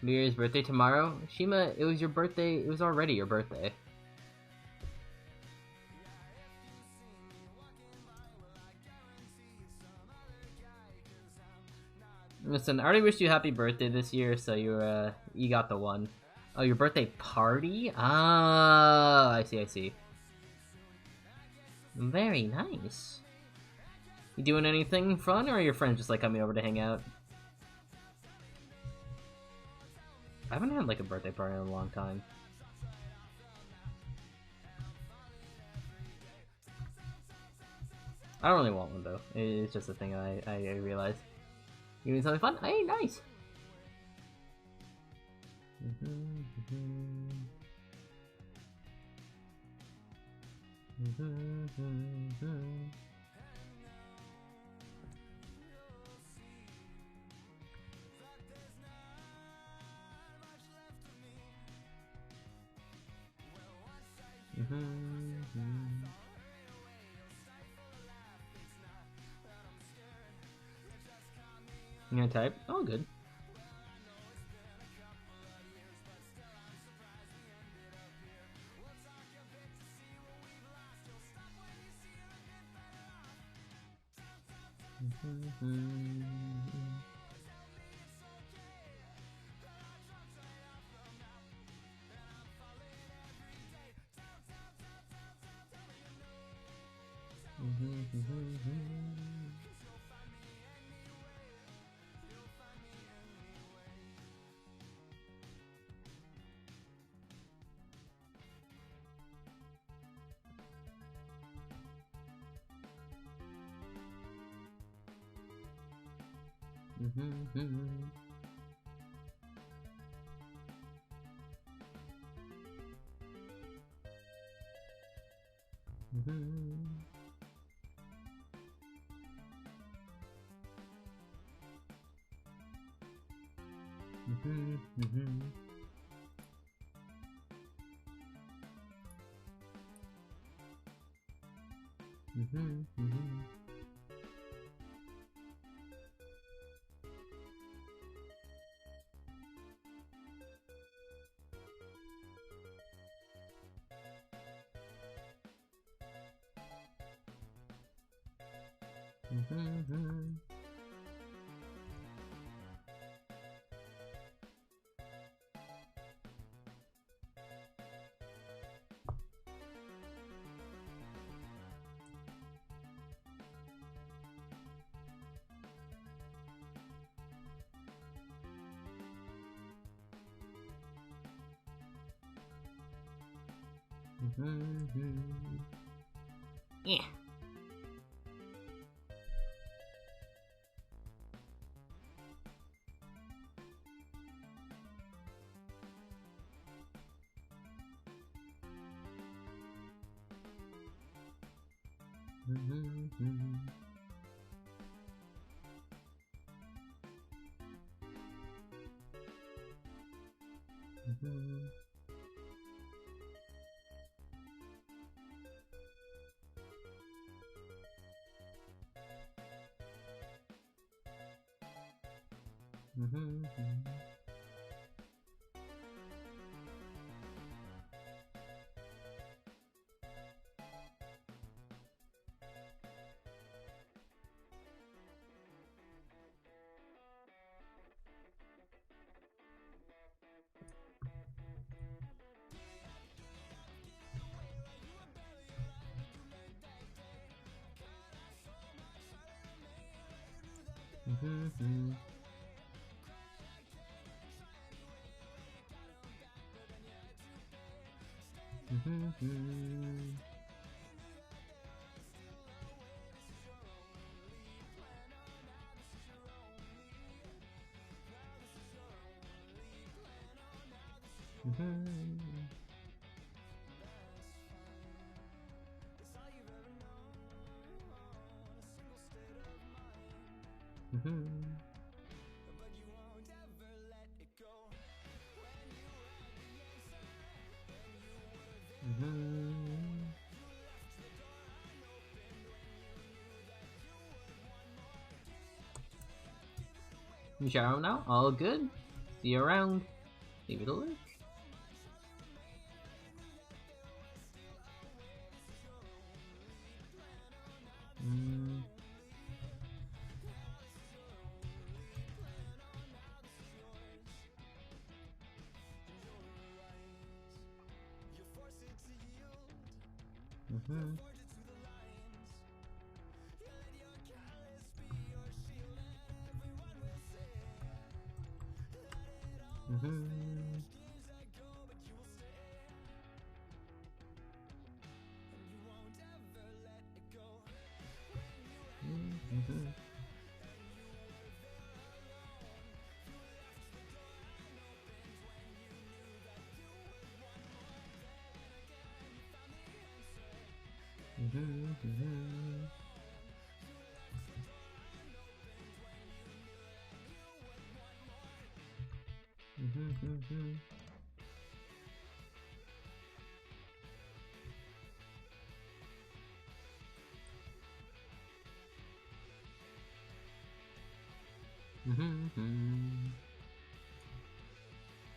New Year's birthday tomorrow, Shima. It was your birthday. It was already your birthday. Listen, I already wished you happy birthday this year, so you got the one. Oh, your birthday party? Ah, I see. Very nice. You doing anything fun, or are your friends just like coming over to hang out? I haven't had like a birthday party in a long time. I don't really want one though. It's just a thing I realized. You doing something fun? Hey, nice! You gonna type? Oh, good. Yeah. You shout out now? All good. See you around. Leave it a lurk.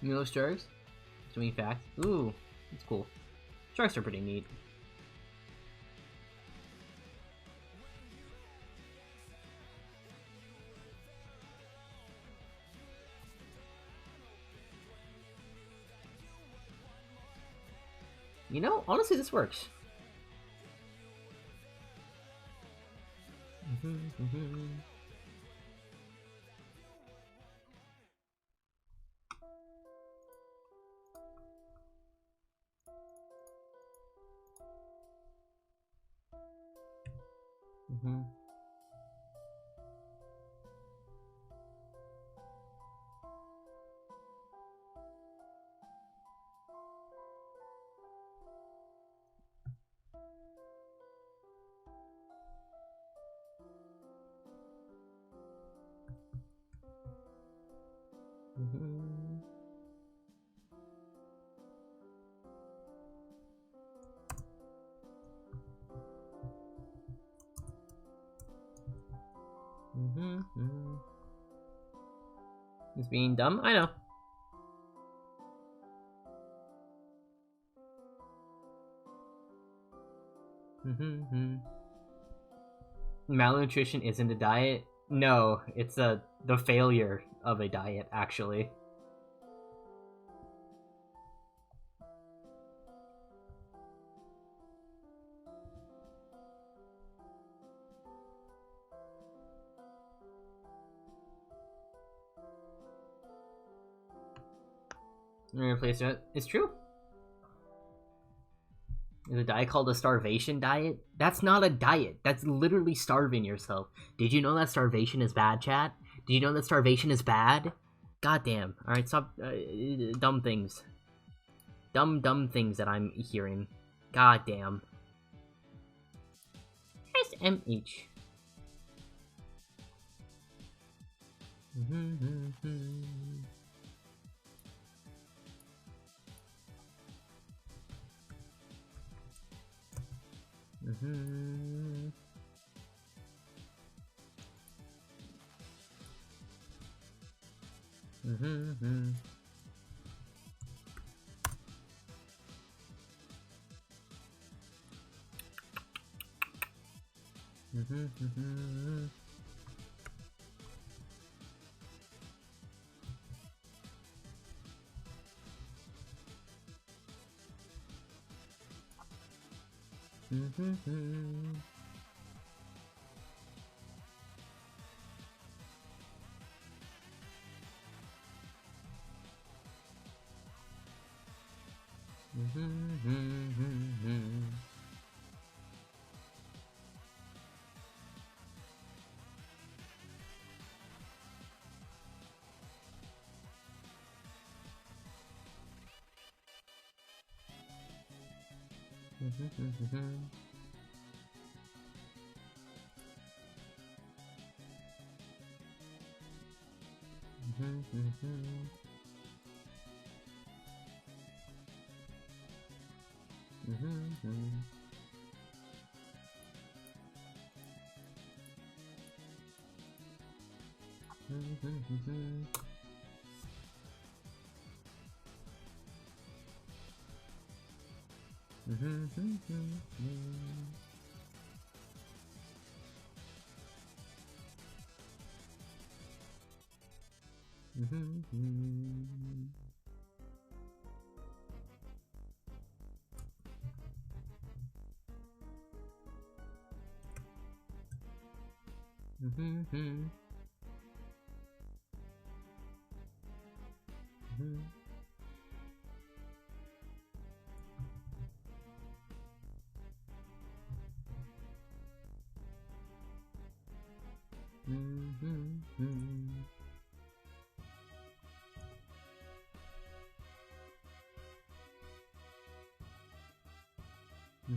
Mule sharks? Swimming fact. Ooh, that's cool. Sharks are pretty neat. You know, honestly, this works. Is being dumb? I know. Malnutrition isn't a diet? No, it's the failure of a diet, actually. Replace it. It's true. Is a diet called a starvation diet? That's not a diet. That's literally starving yourself. Did you know that starvation is bad, chat? Did you know that starvation is bad? Goddamn. Alright, stop. Dumb things. Dumb things that I'm hearing. Goddamn. SMH.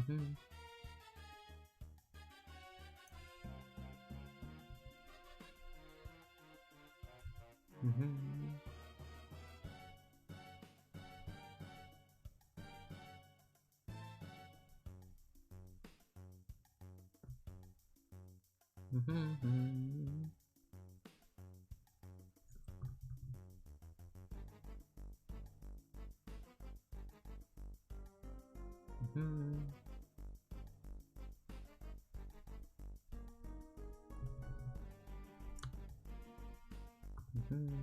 Mm-hmm. Mm-hmm. Mm-hmm. Mm-hmm. Mm-hmm.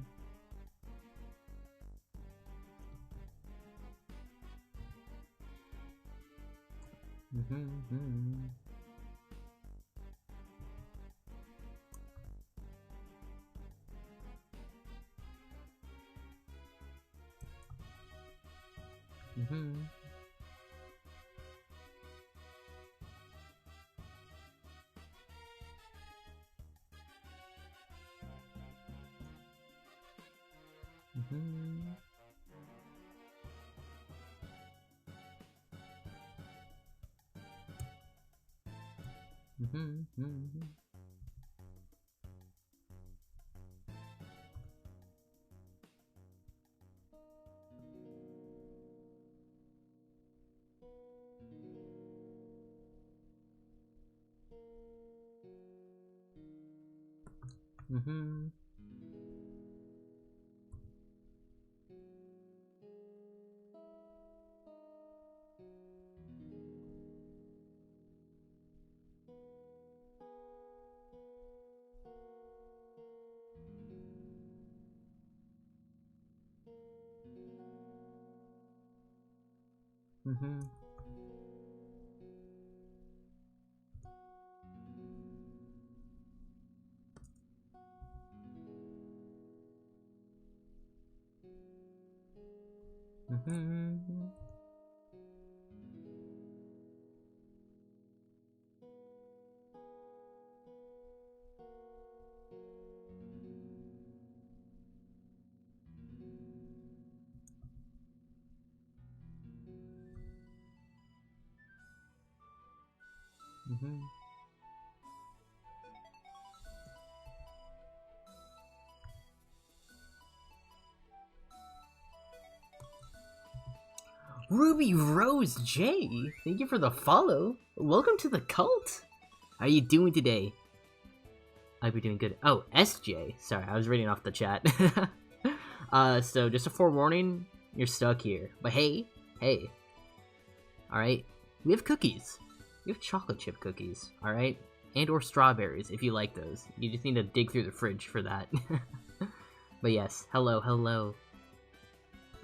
Mm-hmm. Mm-hmm. Mm-hmm. Mm-hmm. Mm-hmm. Mm-hmm. Mm-hmm. Mm-hmm. Mm-hmm. Ruby Rose J, thank you for the follow. Welcome to the cult. How are you doing today? I hope you're doing good. Oh, SJ. Sorry, I was reading off the chat. So just a forewarning, you're stuck here. But hey, alright, we have cookies. We have chocolate chip cookies, alright? And or strawberries, if you like those. You just need to dig through the fridge for that. But yes, hello.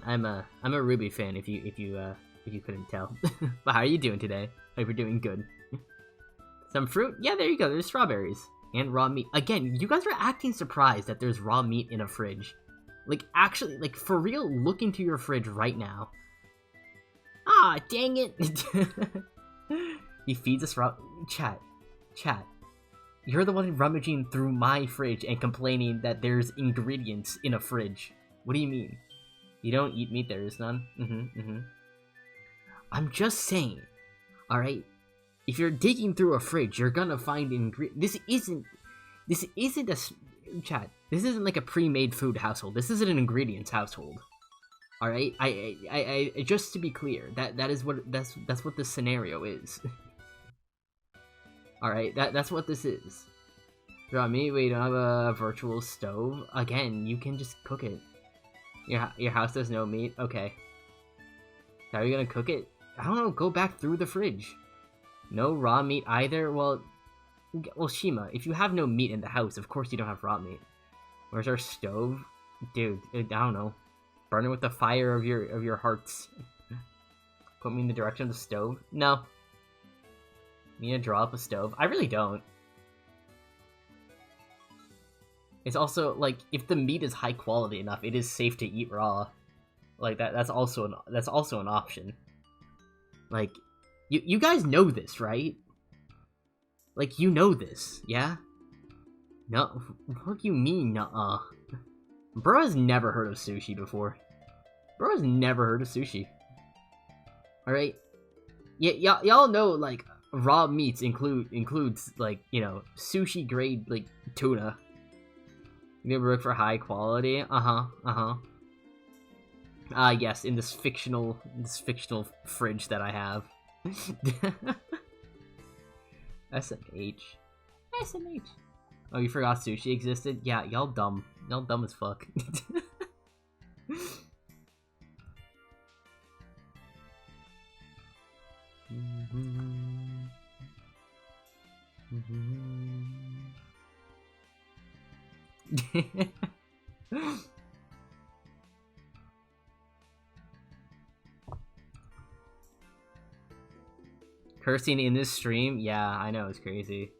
I'm a Ruby fan if you couldn't tell. But how are you doing today? Hope you're doing good. Some fruit? Yeah, there you go, there's strawberries. And raw meat. Again, you guys are acting surprised that there's raw meat in a fridge. Like, actually, like, for real, look into your fridge right now. Ah, dang it! He feeds us raw... Chat. You're the one rummaging through my fridge and complaining that there's ingredients in a fridge. What do you mean? You don't eat meat, there is none? I'm just saying, alright? If you're digging through a fridge, you're gonna find ingredients. This isn't a... Chat. This isn't like a pre-made food household. This is an ingredients household. All right. I just to be clear, that's what this scenario is. All right. That's what this is. Draw me. We don't have a virtual stove. Again, you can just cook it. Your house does no meat. Okay. How are you gonna cook it? I don't know. Go back through the fridge. No raw meat either. Well, Shima, if you have no meat in the house, of course you don't have raw meat. Where's our stove? Dude, I don't know. Burn it with the fire of your hearts. Put me in the direction of the stove? No. You need to draw up a stove? I really don't. It's also, like, if the meat is high quality enough, it is safe to eat raw. Like, that's also an option. Like, you guys know this, right? Like, you know this, yeah? No, what do you mean, nuh-uh? Bro has never heard of sushi before. Bro has never heard of sushi. Alright? y'all know like raw meats includes like, you know, sushi grade like tuna. You ever look for high quality? Yes, in this fictional fridge that I have. SMH. SMH. Oh, you forgot sushi existed? Yeah, y'all dumb. Y'all dumb as fuck. Cursing in this stream? Yeah, I know, it's crazy.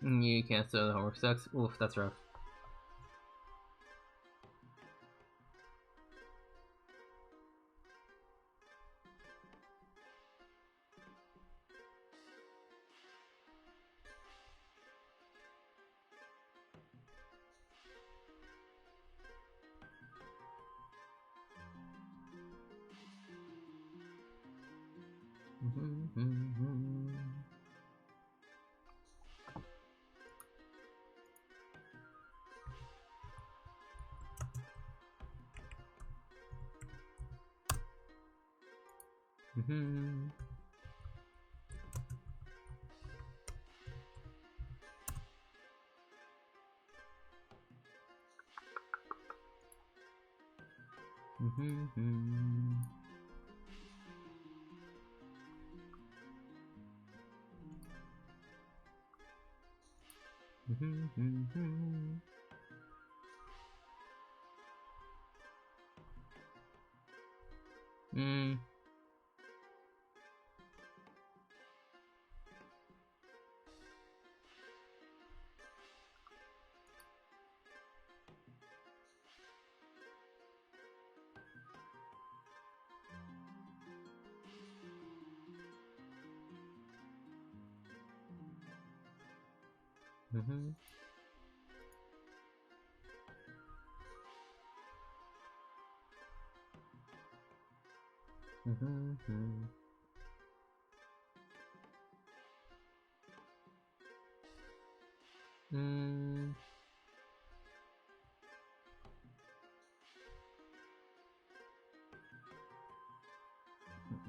You can't say the homework sucks. Oof, that's rough.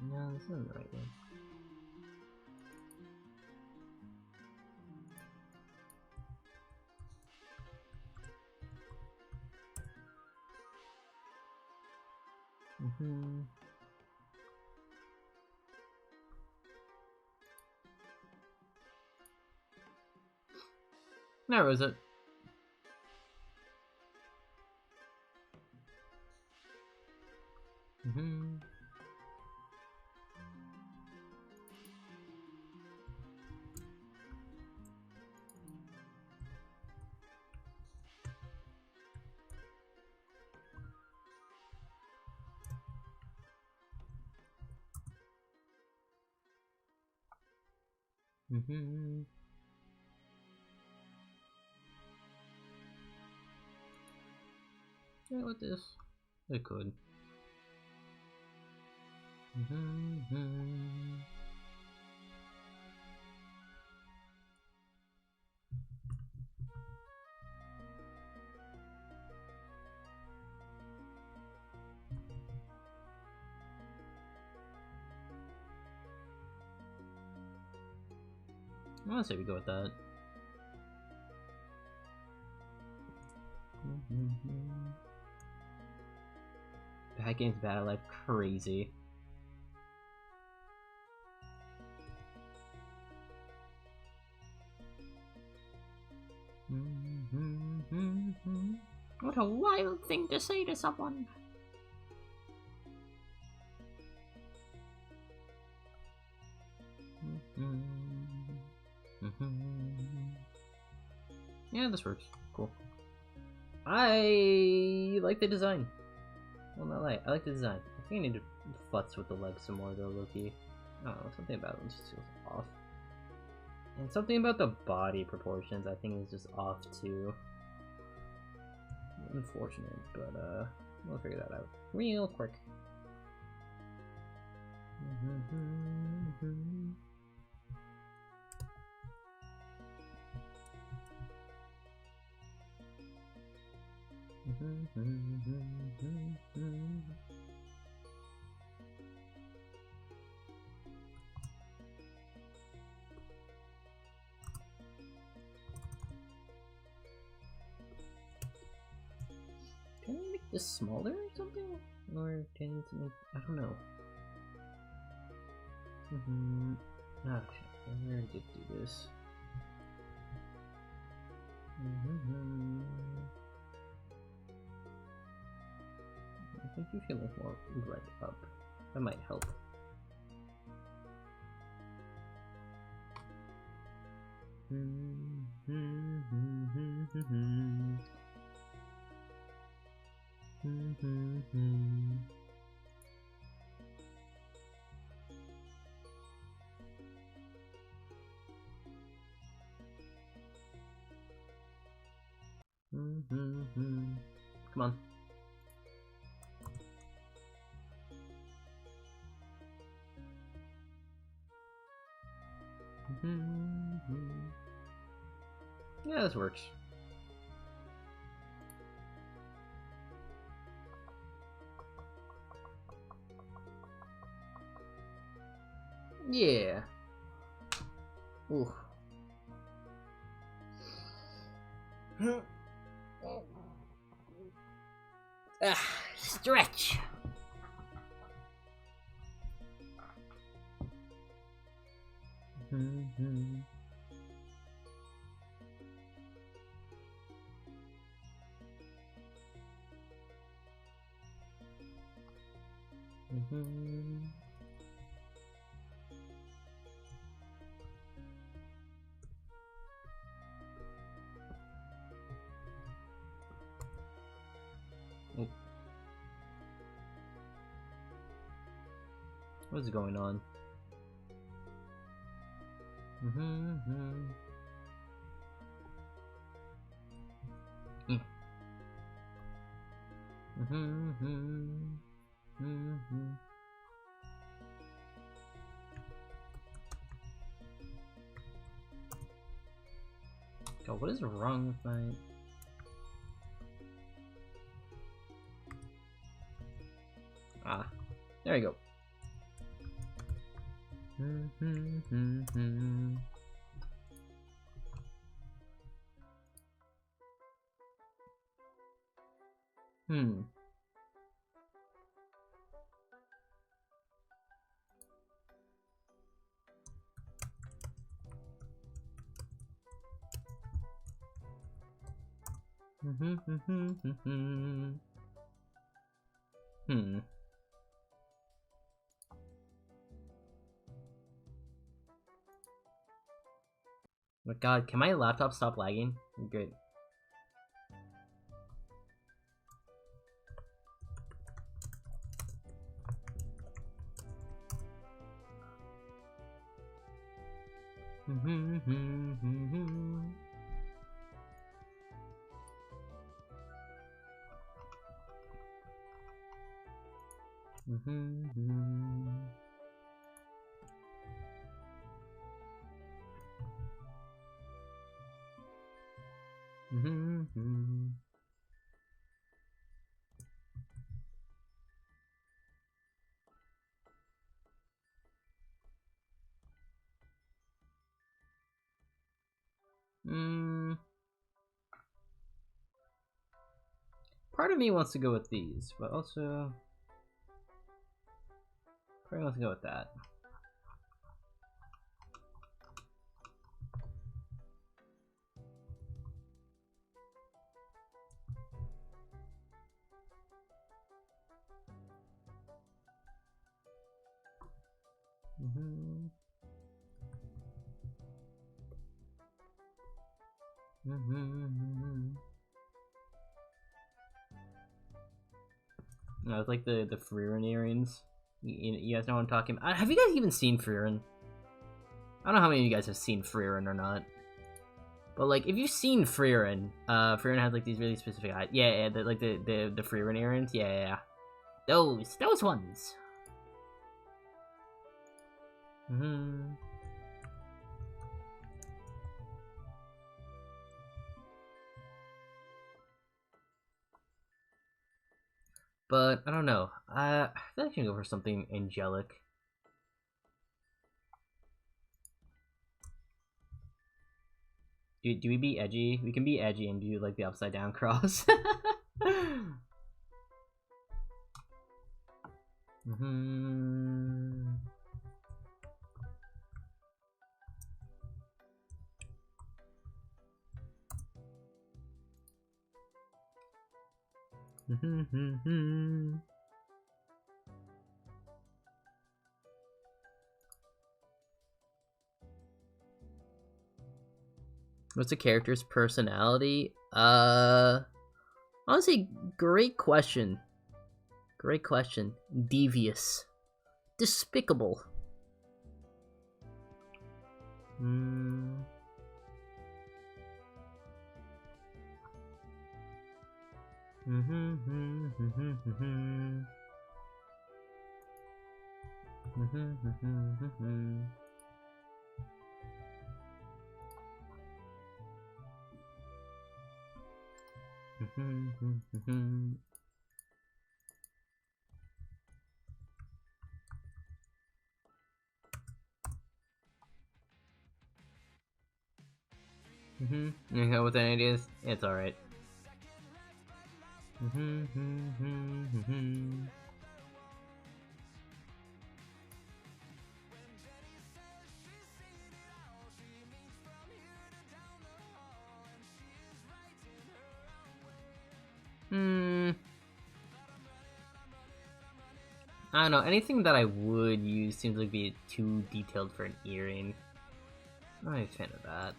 No, this isn't the right one. Where was it? Mm-hmm. Yeah, with this, I could. Mm-hmm. I want to say we go with that. Bad games, bad life, crazy. What a wild thing to say to someone. Yeah, this works. Cool. I like the design. Well, not like I like the design. I think I need to futz with the legs some more though, Loki. I don't know, something about it just feels off. And something about the body proportions I think is just off too. Unfortunate, but we'll figure that out real quick. Can I make this smaller or something? Or can I need to make... I don't know. Ah, shit. I already did do this. I think you feel like more right up. That might help. Come on. Yeah, this works. Yeah. Ooh. Stretch. What's going on? God, what is wrong with my... Ah, there you go. My God, can my laptop stop lagging? Great. Part of me wants to go with these, but also probably wants to go with that. No, it's like the Freerin earrings. You guys know what I'm talking about? Have you guys even seen Freerin? I don't know how many of you guys have seen Freerin or not. But like, if you've seen Freerin, Freerin has like these really specific eyes. Yeah, the Freerin earrings. Yeah. Those ones. But I don't know. I feel like I can go for something angelic. Do we be edgy? We can be edgy and do like the upside down cross. What's a character's personality? Honestly, great question. Great question. Devious. Despicable. You know what that ideas? It's alright. I don't know, anything that I would use seems like be too detailed for an earring. I'm not a fan of that.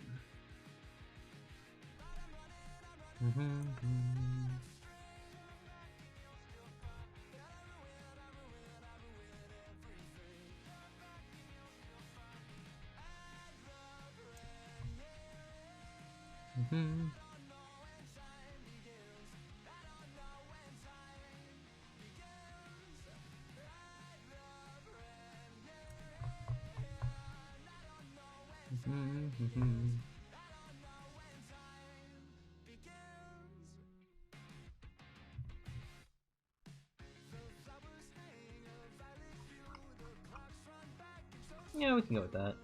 Yeah, we can go with that.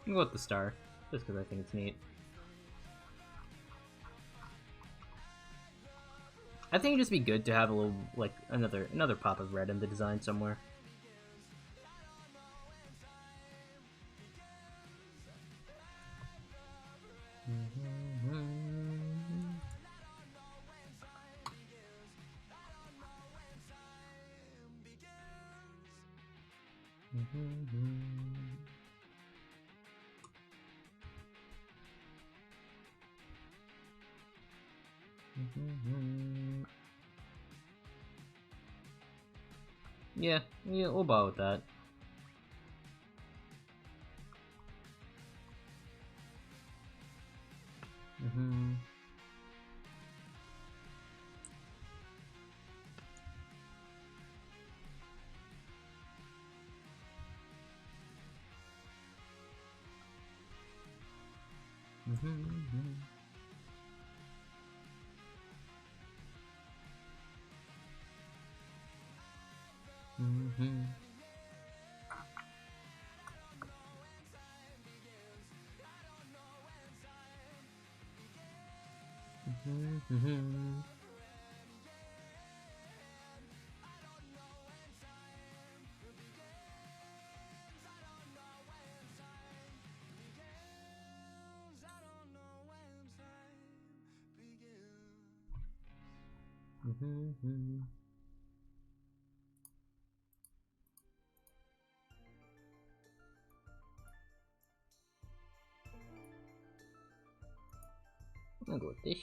I'll go with the star, just because I think it's neat. I think it'd just be good to have a little, like, another pop of red in the design somewhere. Yeah, we'll bow with that. I'm gonna go with this.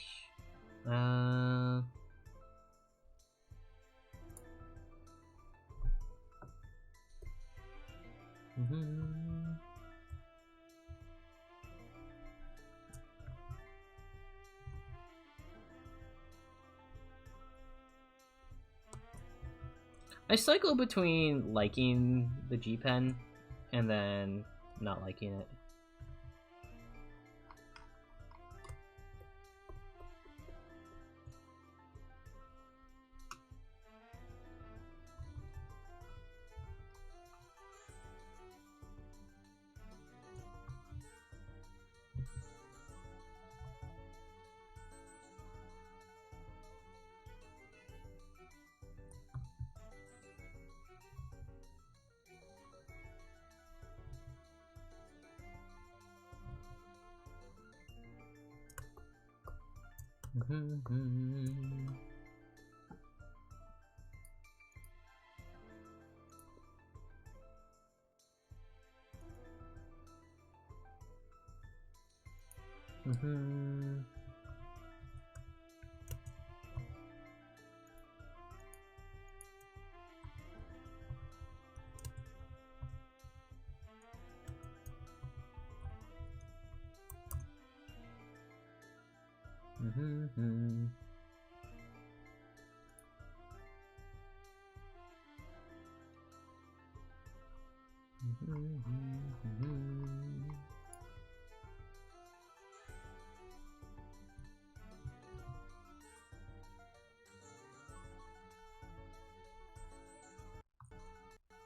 I cycle between liking the G Pen and then not liking it.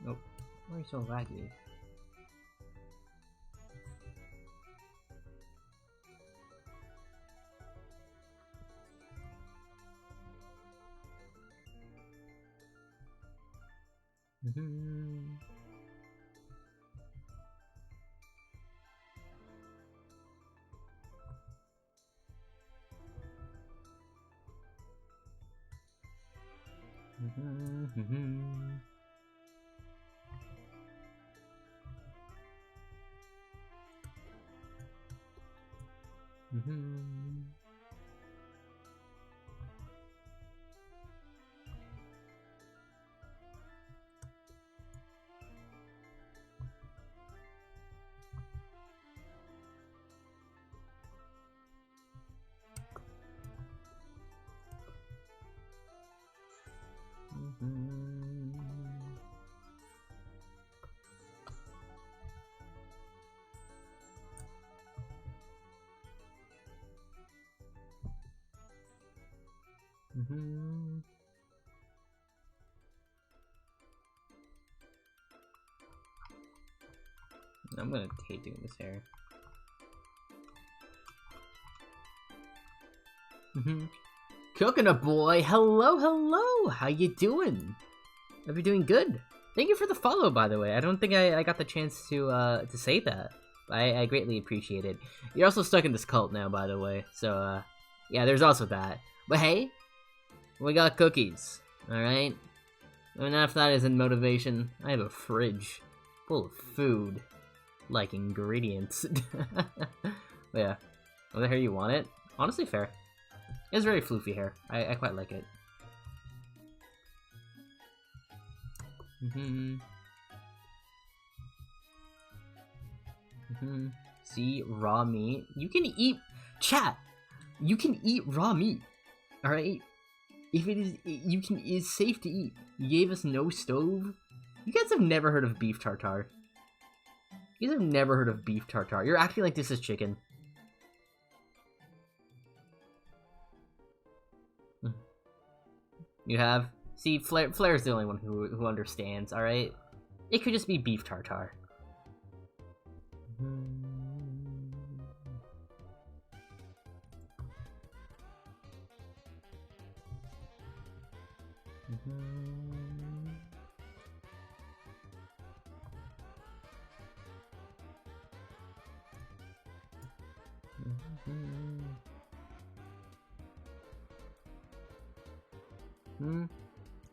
Oh, why are you so laggy? I'm gonna hate doing this hair. Coconut boy, hello, hello. How you doing? Hope you're doing good. Thank you for the follow, by the way. I don't think I got the chance to say that. I greatly appreciate it. You're also stuck in this cult now, by the way, so, yeah, there's also that. But hey, we got cookies, alright? I mean, if that isn't motivation, I have a fridge full of food, like ingredients. But yeah, whether hair you want it, honestly fair. It's very floofy hair. I quite like it. See, raw meat. You can eat, chat. You can eat raw meat. All right. If it is, it's safe to eat. You gave us no stove. You guys have never heard of beef tartare. You guys have never heard of beef tartare. You're acting like this is chicken. You have? See, Flair's the only one who understands, alright? It could just be beef tartare.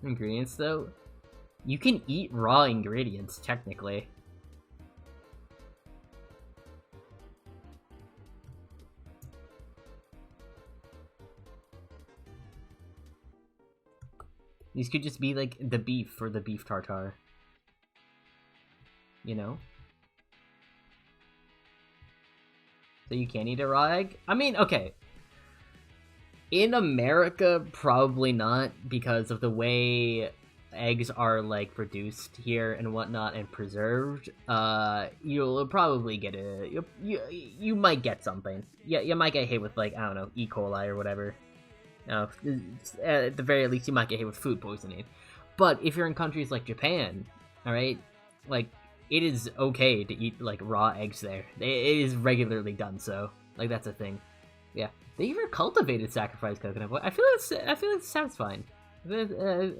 Ingredients, though? You can eat raw ingredients, technically. These could just be, like, the beef or the beef tartare. You know? So you can't eat a raw egg? I mean, okay. In America, probably not, because of the way eggs are, like, produced here and whatnot and preserved. You'll probably get you might get something. Yeah, you might get hit with, like, I don't know, E. coli or whatever. At the very least, you might get hit with food poisoning. But if you're in countries like Japan, alright, like, it is okay to eat, like, raw eggs there. It is regularly done so. Like, that's a thing. Yeah. They even cultivated sacrifice coconut. I feel like it sounds fine. I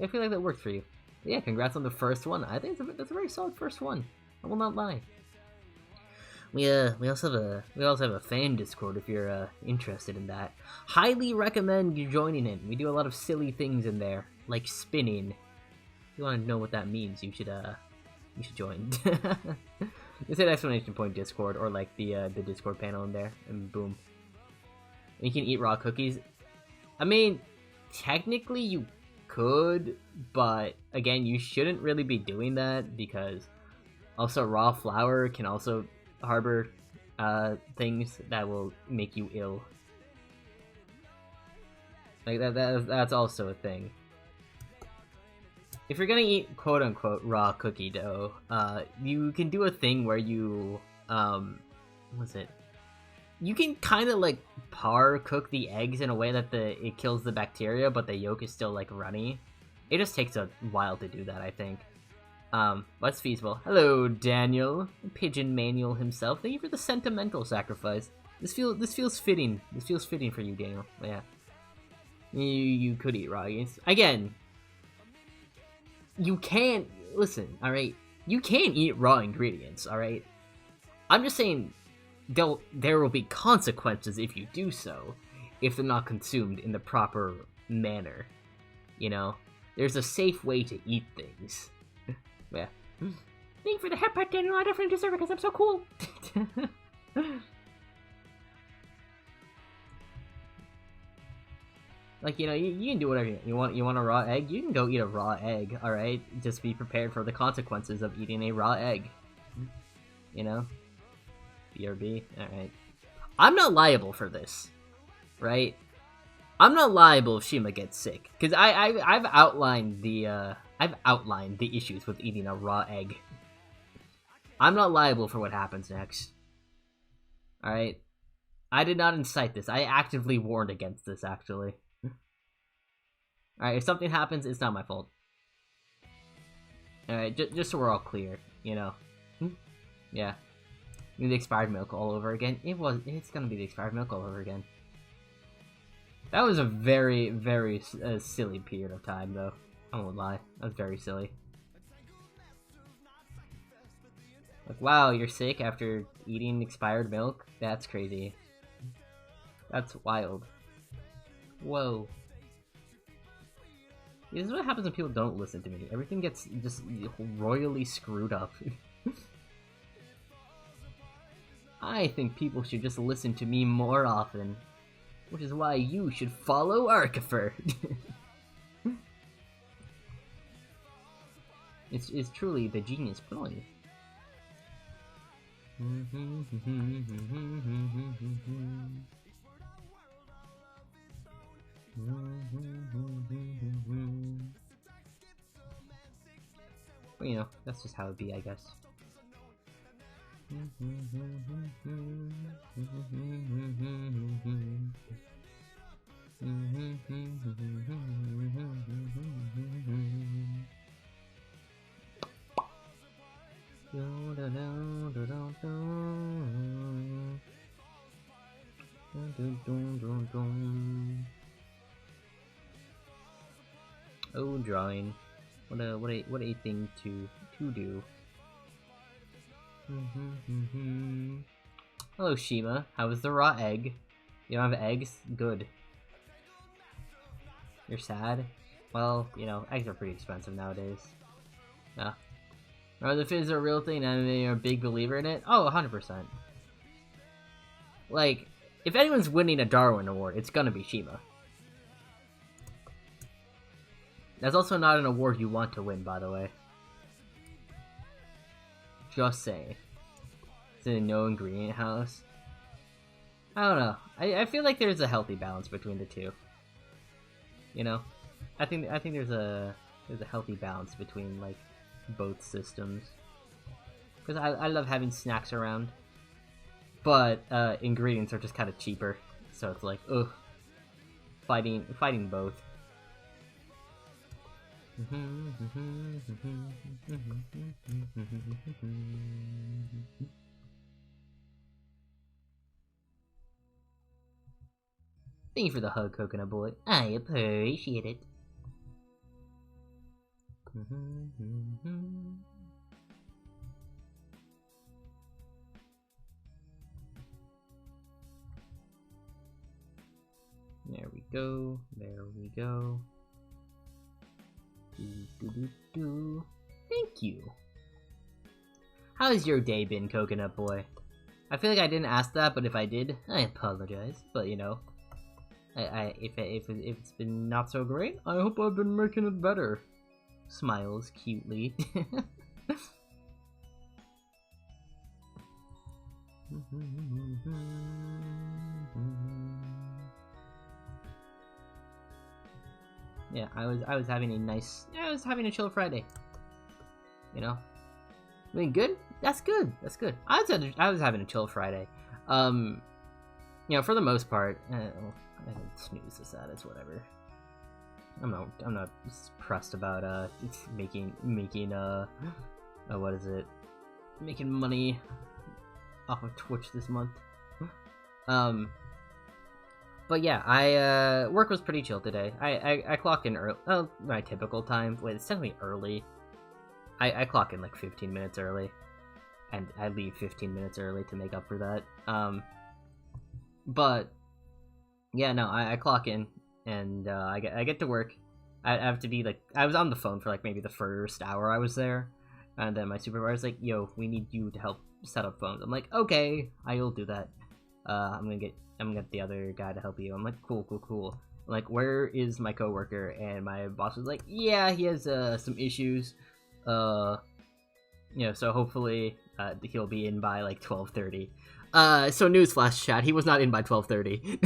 feel like that worked for you. Yeah, congrats on the first one. I think that's a very solid first one. I will not lie. We also have a fan Discord if you're interested in that. Highly recommend you joining it. We do a lot of silly things in there, like spinning. If you want to know what that means, you should join. It's an exclamation point Discord or like the Discord panel in there, and boom. You can eat raw cookies. I mean, technically you could, but again, you shouldn't really be doing that because also raw flour can also harbor things that will make you ill. Like that's also a thing. If you're gonna eat quote-unquote raw cookie dough, you can do a thing where you what's it? You can kind of like par cook the eggs in a way that it kills the bacteria, but the yolk is still like runny. It just takes a while to do that, I think. But it's feasible. Hello, Daniel, Pigeon Manual himself. Thank you for the sentimental sacrifice. This feels fitting. This feels fitting for you, Daniel. But yeah, you could eat raw eggs again. You can't listen. All right, you can't eat raw ingredients. All right, I'm just saying. There will be consequences if you do so, if they're not consumed in the proper manner. You know, there's a safe way to eat things. Yeah. Thank you for the haircut, Daniel. I definitely deserve it because I'm so cool. Like, you know, you can do whatever you want. You want a raw egg? You can go eat a raw egg, alright? Just be prepared for the consequences of eating a raw egg. You know? BRB? Alright. I'm not liable for this. Right? I'm not liable if Shima gets sick. Because I've outlined the issues with eating a raw egg. I'm not liable for what happens next. Alright? I did not incite this. I actively warned against this, actually. Alright, if something happens, it's not my fault. Alright, just so we're all clear, you know. Yeah. The expired milk all over again. It's gonna be the expired milk all over again. That was a very, very silly period of time, though. I won't lie. That was very silly. Like, wow, you're sick after eating expired milk? That's crazy. That's wild. Whoa. This is what happens when people don't listen to me. Everything gets just royally screwed up. I think people should just listen to me more often. Which is why you should follow Arkifer. It's truly the genius ploy. Well, you know, that's just how it be, I guess. Oh, drawing. What a thing to do. Hello, Shima. How was the raw egg? You don't have eggs? Good. You're sad? Well, you know, eggs are pretty expensive nowadays. Yeah. Are the Fizz a real thing and you're a big believer in it? Oh, 100%. Like, if anyone's winning a Darwin Award, it's gonna be Shima. That's also not an award you want to win, by the way. Just saying. It's in a no ingredient house. I don't know. I feel like there's a healthy balance between the two. You know? I think there's a healthy balance between like both systems. Because I love having snacks around. But ingredients are just kind of cheaper. So it's like, ugh. Fighting both. Thank you for the hug, Coconut Boy. I appreciate it. There we go. There we go. Thank you. How's your day been, Coconut Boy? I feel like I didn't ask that, but if I did, I apologize. But you know, if it's been not so great, I hope I've been making it better. Smiles cutely. Yeah, I was having a chill Friday. You know, I mean, good. That's good. That's good. I was having a chill Friday. You know, for the most part, I can snooze this out. It's whatever. I'm not pressed about making what is it? Making money off of Twitch this month. But yeah, work was pretty chill today. I clocked in early. Oh, my typical time. Wait, it's technically early. I clock in like 15 minutes early, and I leave 15 minutes early to make up for that. But yeah, no, I clock in, and I get to work. I have to be like, I was on the phone for like maybe the first hour I was there, and then my supervisor's like, "Yo, we need you to help set up phones." I'm like, "Okay, I'll do that. I'm gonna get the other guy to help you." I'm like, cool. I'm like, where is my coworker? And my boss was like, yeah, he has some issues. You know, so hopefully he'll be in by like 12:30. So newsflash, chat, he was not in by 12:30.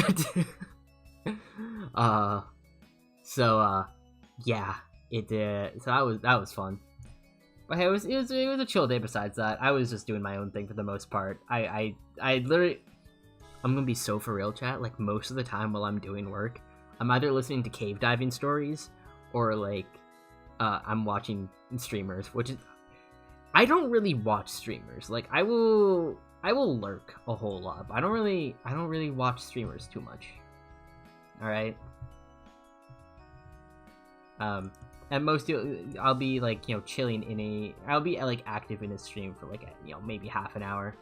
Yeah, so that was fun. But hey, it was a chill day. Besides that, I was just doing my own thing for the most part. I literally, I'm gonna be so for real, chat. Like, most of the time while I'm doing work, I'm either listening to cave diving stories or like I'm watching streamers, which is, I don't really watch streamers. Like, I will lurk a whole lot, but I don't really watch streamers too much. All right. At most, I'll be like, you know, chilling I'll be like active in a stream for like, you know, maybe half an hour.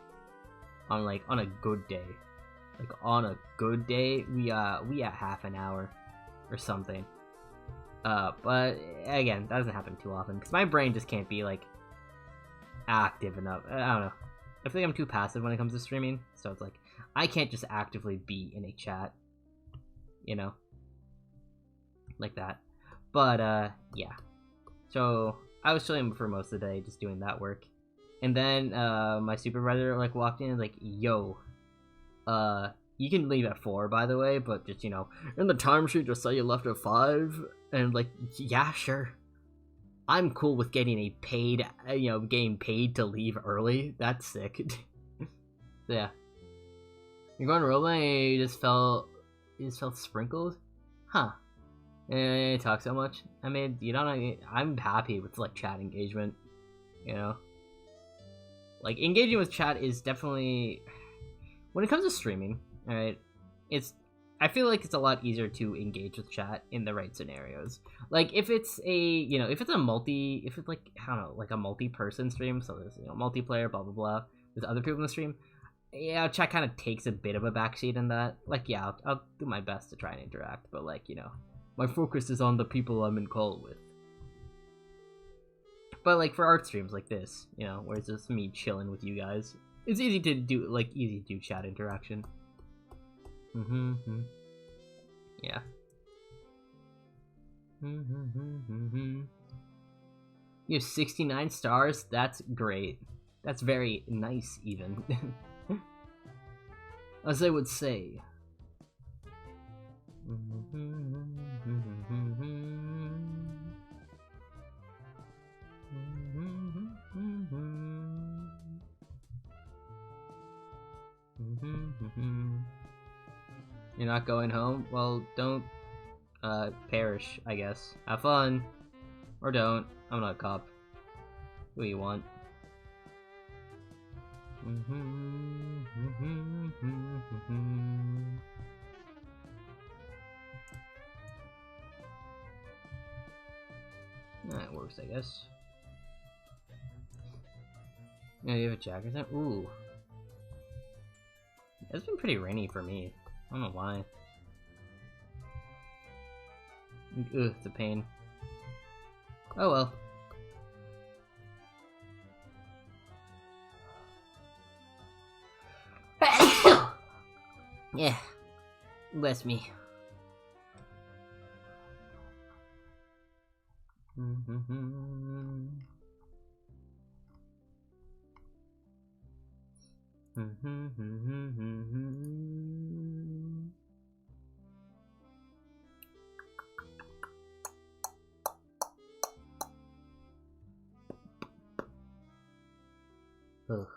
on a good day. Like on a good day, we at half an hour or something. But again, that doesn't happen too often because my brain just can't be like active enough. I don't know. I feel like I'm too passive when it comes to streaming, so it's like I can't just actively be in a chat, you know, like that. But yeah. So I was chilling for most of the day, just doing that work, and then my supervisor like walked in and like, "Yo, you can leave at 4, by the way, but just, you know, in the timesheet just say you left at 5." And like, yeah, sure. I'm cool with getting a paid, you know, getting paid to leave early. That's sick. So, yeah. You're going to roleplay and you just felt sprinkled? Huh. And talk so much. I mean, you don't. I'm happy with like chat engagement. You know, like engaging with chat is definitely when it comes to streaming. All right, I feel like it's a lot easier to engage with chat in the right scenarios. Like if it's if it's like I don't know, like a multi-person stream, so there's multiplayer, blah blah blah, with other people in the stream. Yeah, chat kind of takes a bit of a backseat in that. Like, yeah, I'll do my best to try and interact, but like my focus is on the people I'm in call with. But like for art streams like this, where it's just me chilling with you guys, it's easy to do chat interaction. Yeah. You have 69 stars? That's great. That's very nice, even. As I would say. You're not going home? Well, don't perish, I guess. Have fun. Or don't. I'm not a cop. Who you want? That works, I guess. Yeah, you have a jacket? Ooh. It's been pretty rainy for me. I don't know why. Ugh, it's a pain. Oh well. Yeah. Bless me. Ugh.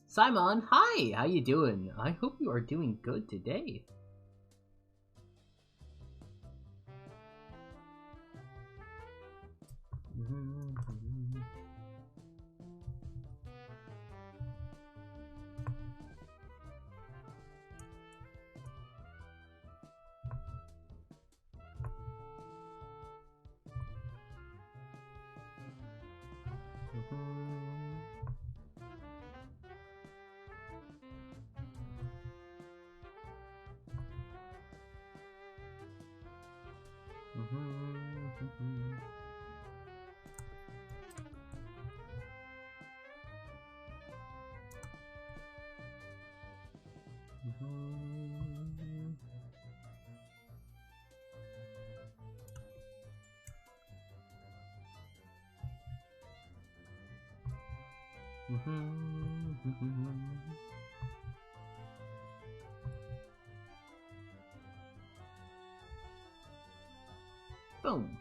Simon, hi! How you doing? I hope you are doing good today. Boom.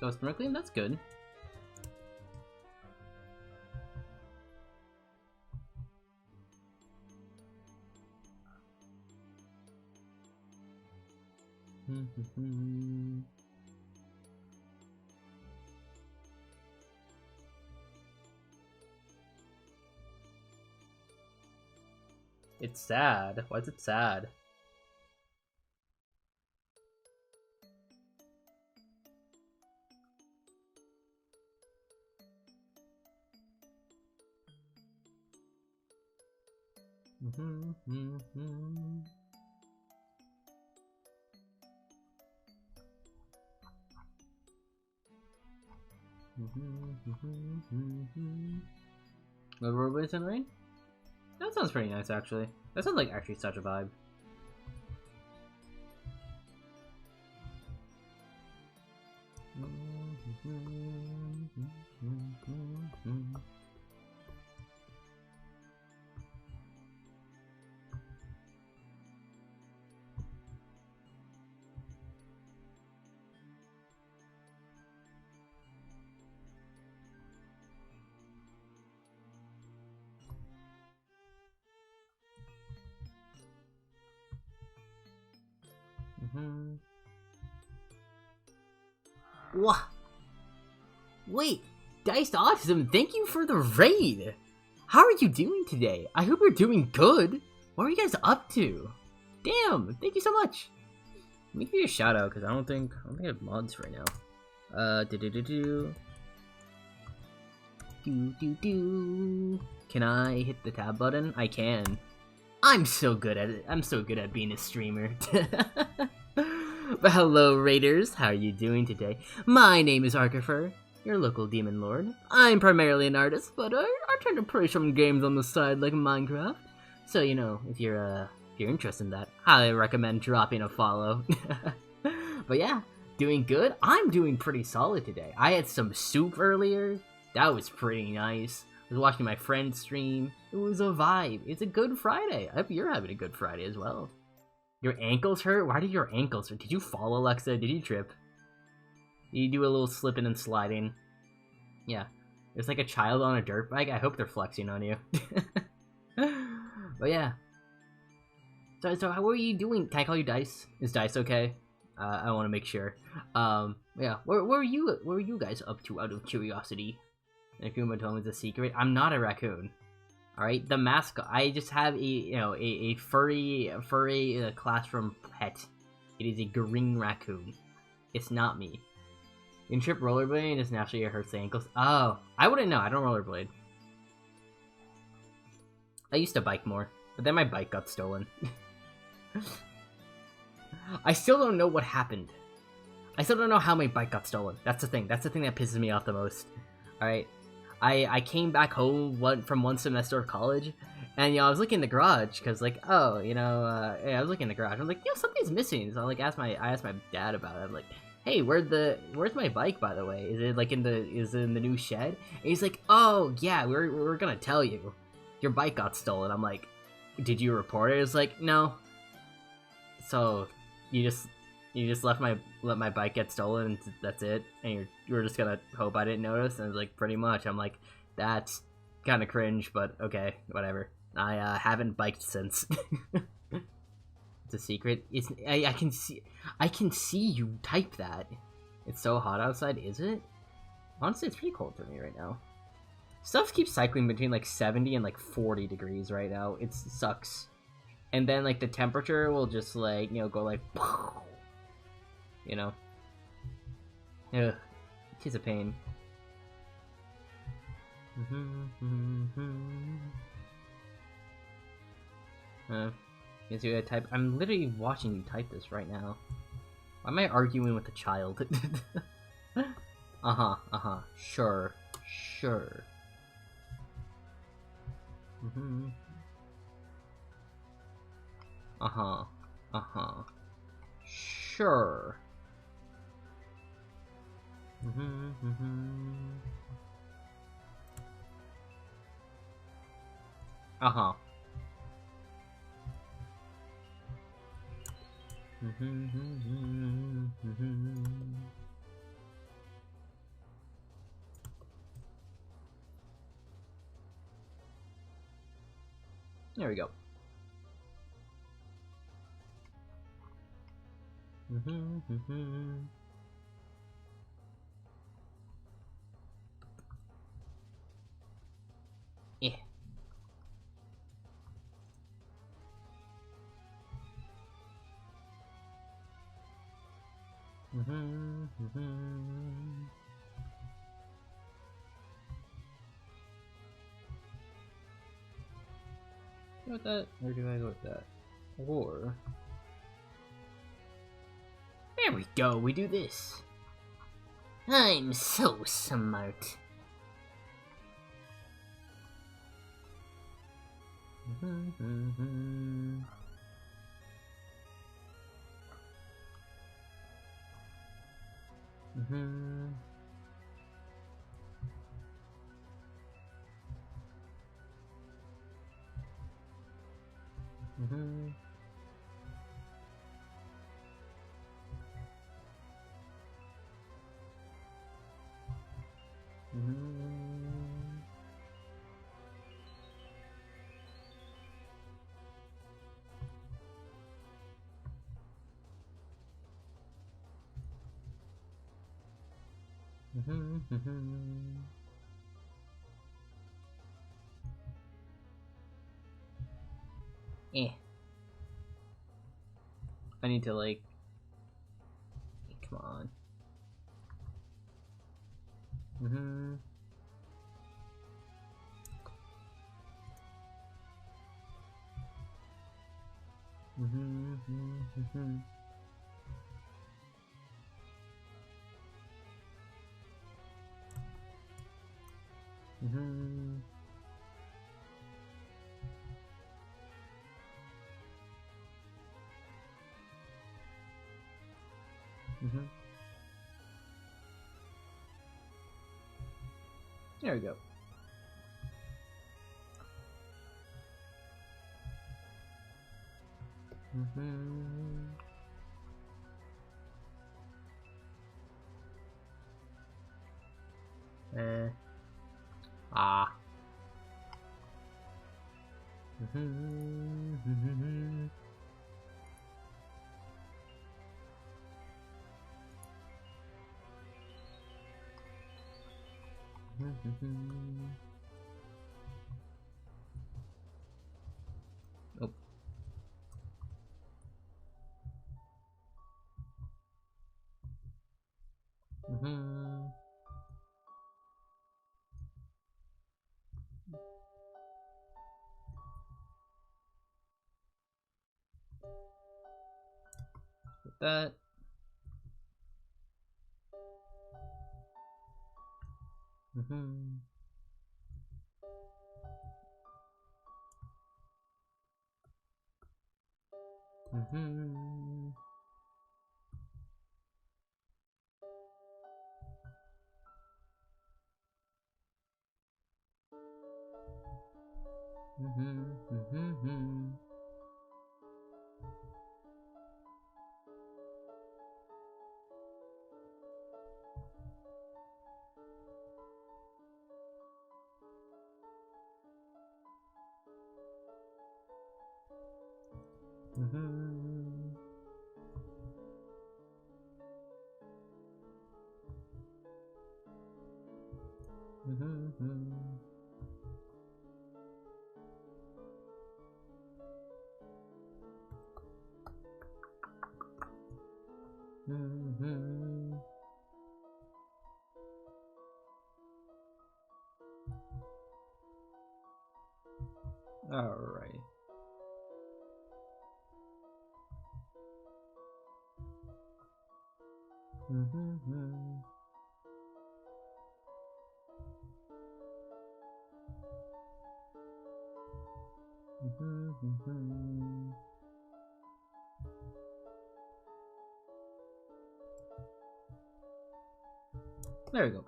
So it's sparkling, that's good. It's sad. Why is it sad? The robots in rain? That sounds pretty nice, actually. That sounds like actually such a vibe. What? Wait, Diced Autism, thank you for the raid! How are you doing today? I hope you're doing good! What are you guys up to? Damn, thank you so much! Let me give you a shout out, because I don't think I have mods right now. Can I hit the tab button? I can. I'm so good at it. I'm so good at being a streamer. But hello raiders, how are you doing today? My name is Arkifer, your local demon lord. I'm primarily an artist, but I tend to play some games on the side like Minecraft. So you know, if you're interested in that, I recommend dropping a follow. But yeah, doing good. I'm doing pretty solid today. I had some soup earlier. That was pretty nice. I was watching my friend stream. It was a vibe. It's a good Friday. I hope you're having a good Friday as well. Your ankles hurt? Why do your ankles hurt? Did you fall, Alexa? Did you trip? Did you do a little slipping and sliding? Yeah. It's like a child on a dirt bike. I hope they're flexing on you. But yeah. So how are you doing? Can I call you Dice? Is Dice okay? I want to make sure. Yeah. Where were you guys up to out of curiosity? And if Kumatome is a secret, I'm not a raccoon. All right, the mascot. I just have a furry classroom pet. It is a green raccoon. It's not me. You can trip rollerblading and just naturally hurts the ankles. Oh, I wouldn't know. I don't rollerblade. I used to bike more, but then my bike got stolen. I still don't know what happened. I still don't know how my bike got stolen. That's the thing. That's the thing that pisses me off the most. All right. I came back home from one semester of college, and I was looking in the garage because yeah, I was looking in the garage. I'm like, something's missing. So I asked my dad about it. I'm like, hey, where's my bike, by the way? Is it like in the new shed? And he's like, oh yeah, we're gonna tell you, your bike got stolen. I'm like, did you report it? It's like, no. So you just let my bike get stolen and that's it, and you're just gonna hope I didn't notice? And it's like, pretty much. I'm like, that's kind of cringe, but okay, whatever. I haven't biked since. It's a secret. I can see you type that. It's so hot outside, is it? Honestly, it's pretty cold for me right now. Stuff keeps cycling between like 70 and like 40 degrees right now. It sucks. And then like the temperature will just like, go like, Ugh, it's a pain. Yes, you gotta type. I'm literally watching you type this right now. Why am I arguing with a child? Sure. Uh-huh. Uh-huh. Sure. Uh-huh. There we go. Yeah. Go with that, or do I go with that? Or there we go. We do this. I'm so smart. Eh. I need to, like... Come on. There we go. Ah. Oh. With that. Alright. There we go.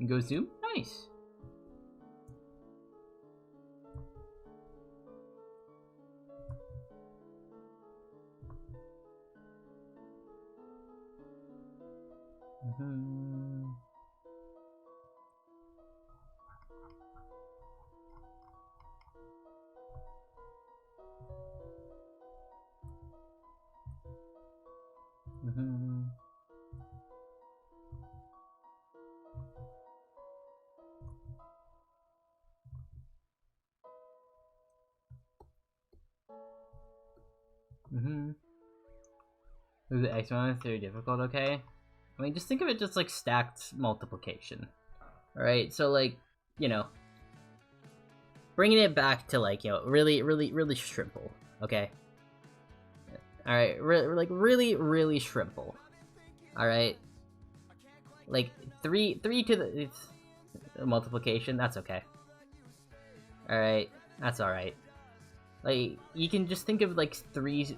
Go zoom? Nice. Is the exponent very difficult? Okay. I mean, just think of it just like stacked multiplication. Alright, so like, you know, bringing it back to like, you know, really shrimple, okay? Alright, really shrimple. Alright? Like, 3 to the multiplication, that's okay. Alright, that's alright. Like, you can just think of like 3,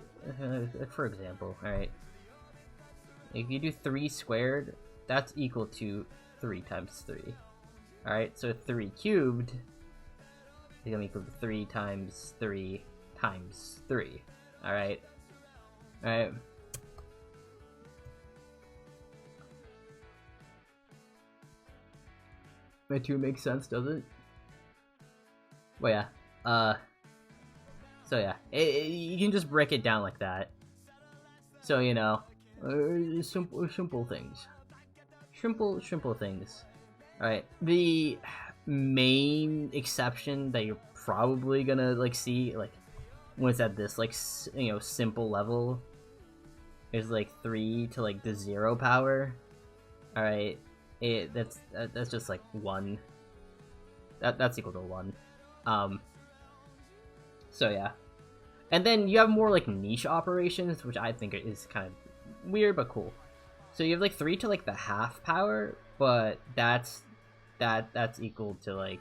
for example, alright? If you do 3 squared, that's equal to 3 times 3. Alright, so 3 cubed is gonna equal to 3 times 3 times 3. Alright? Alright. That too makes sense, does it? Well, yeah. So yeah, you can just break it down like that. So, you know, simple things. Simple things. Alright, the main exception that you're probably gonna, like, see, like, when it's at this, like, you know, simple level is, like, 3 to, like, the 0 power. Alright, that's just, like, 1. That's equal to 1. So, yeah. And then you have more, like, niche operations, which I think is kind of weird, but cool. So you have, like, 3 to, like, the half power, but that's equal to, like,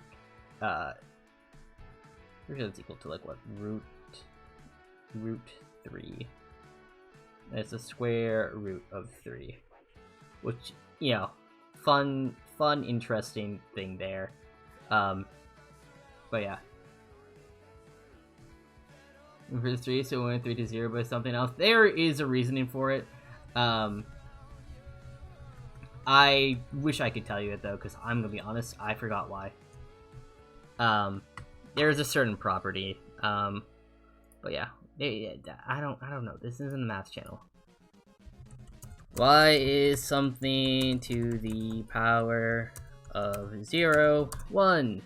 pretty sure that's equal to, like, what, root 3. It's a square root of 3, which, you know, fun, interesting thing there. But yeah. For the 3, so we went 3 to 0 by something else. There is a reasoning for it. I wish I could tell you it though, because I'm gonna be honest, I forgot why. There's a certain property. But yeah, I don't know. This isn't a math channel. Y is something to the power of 0, 1.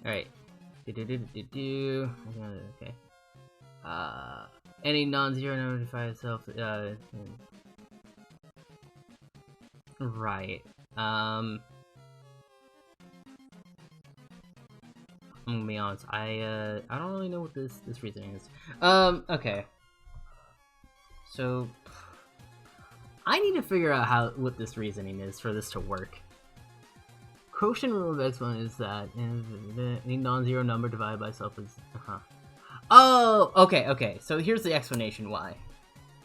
Alright. Okay. Any non-zero number defines itself. Right. I'm gonna be honest. I don't really know what this reasoning is. Okay. So I need to figure out what this reasoning is for this to work. Quotient rule of exponent is that any non-zero number divided by itself is Oh, okay. So here's the explanation why.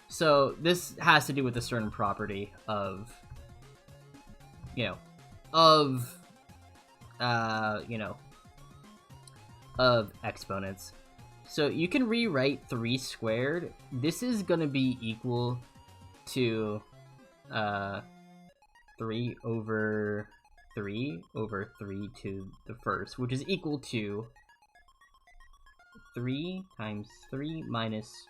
So this has to do with a certain property of, you know, of exponents. So you can rewrite 3 squared. This is gonna be equal to 3 over 3 to the first, which is equal to 3 times 3 minus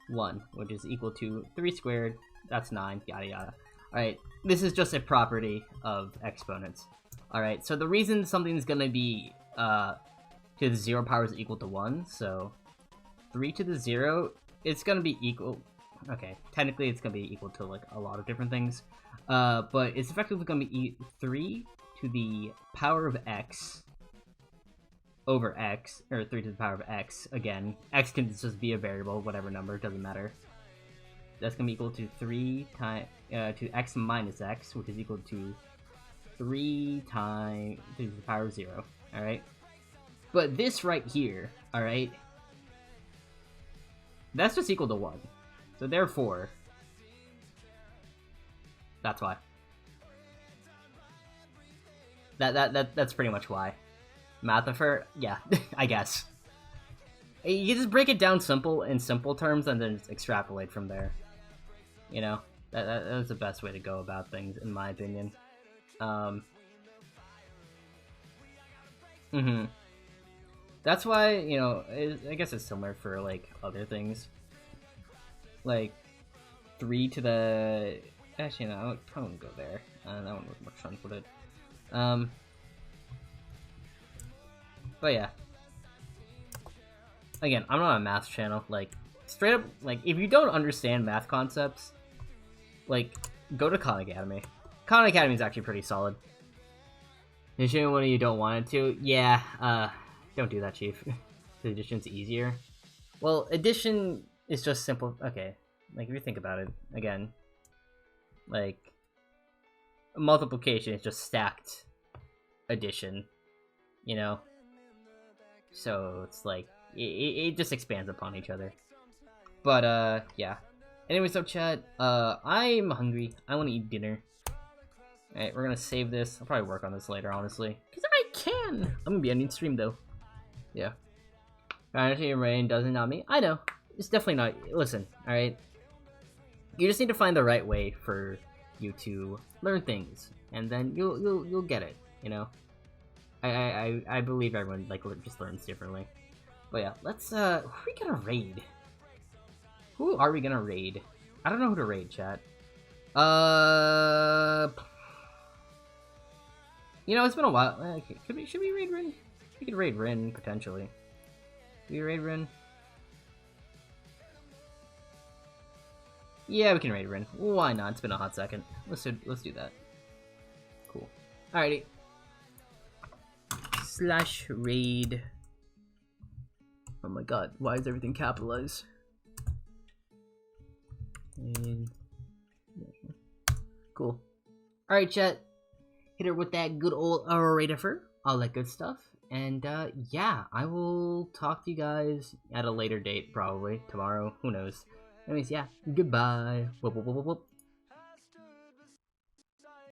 1, which is equal to 3 squared, that's 9, yada yada. Alright, this is just a property of exponents. Alright, so the reason something's gonna be to the 0 power is equal to 1, so 3 to the 0, it's gonna be equal. Okay, technically it's gonna be equal to like a lot of different things. But it's effectively going to be 3 to the power of x over x, or 3 to the power of x, again. X can just be a variable, whatever number, doesn't matter. That's going to be equal to 3 times, to x minus x, which is equal to 3 times 3 to the power of 0, alright? But this right here, alright? That's just equal to 1. So therefore, that's why. That's pretty much why. Mathifer, yeah, I guess. You just break it down simple in simple terms and then just extrapolate from there. You know, that's the best way to go about things, in my opinion. That's why, you know, I guess it's similar for, like, other things. Like, 3 to the... Actually, no, I wouldn't go there. That one was much fun to put it. But yeah. Again, I'm not a math channel. Like, straight up, like, if you don't understand math concepts, like, go to Khan Academy. Khan Academy is actually pretty solid. Addition when you don't want it to? Yeah, don't do that, Chief. The addition's easier. Well, addition is just simple. Okay, like, if you think about it, again, like, multiplication is just stacked addition, you know? So it's like, it just expands upon each other. But, yeah. Anyway, so chat, I'm hungry. I want to eat dinner. Alright, we're gonna save this. I'll probably work on this later, honestly. Because I can! I'm gonna be ending stream, though. Yeah. Honestly, rain doesn't not me. I know. It's definitely not. Listen, alright? You just need to find the right way for you to learn things. And then you'll get it, you know? I believe everyone, like, just learns differently. But yeah, let's, who are we gonna raid? Who are we gonna raid? I don't know who to raid, chat. You know, it's been a while. Okay, should we raid Rin? We could raid Rin, potentially. Should we raid Rin? Yeah, we can raid Rin. Why not? It's been a hot second. Let's do that. Cool. Alrighty. /raid. Oh my god, why is everything capitalized? And... Cool. Alright, chat. Hit her with that good old ratifer, all that good stuff. And, yeah, I will talk to you guys at a later date, probably. Tomorrow, who knows. Anyways, yeah, goodbye. Whoop, whoop, whoop, whoop.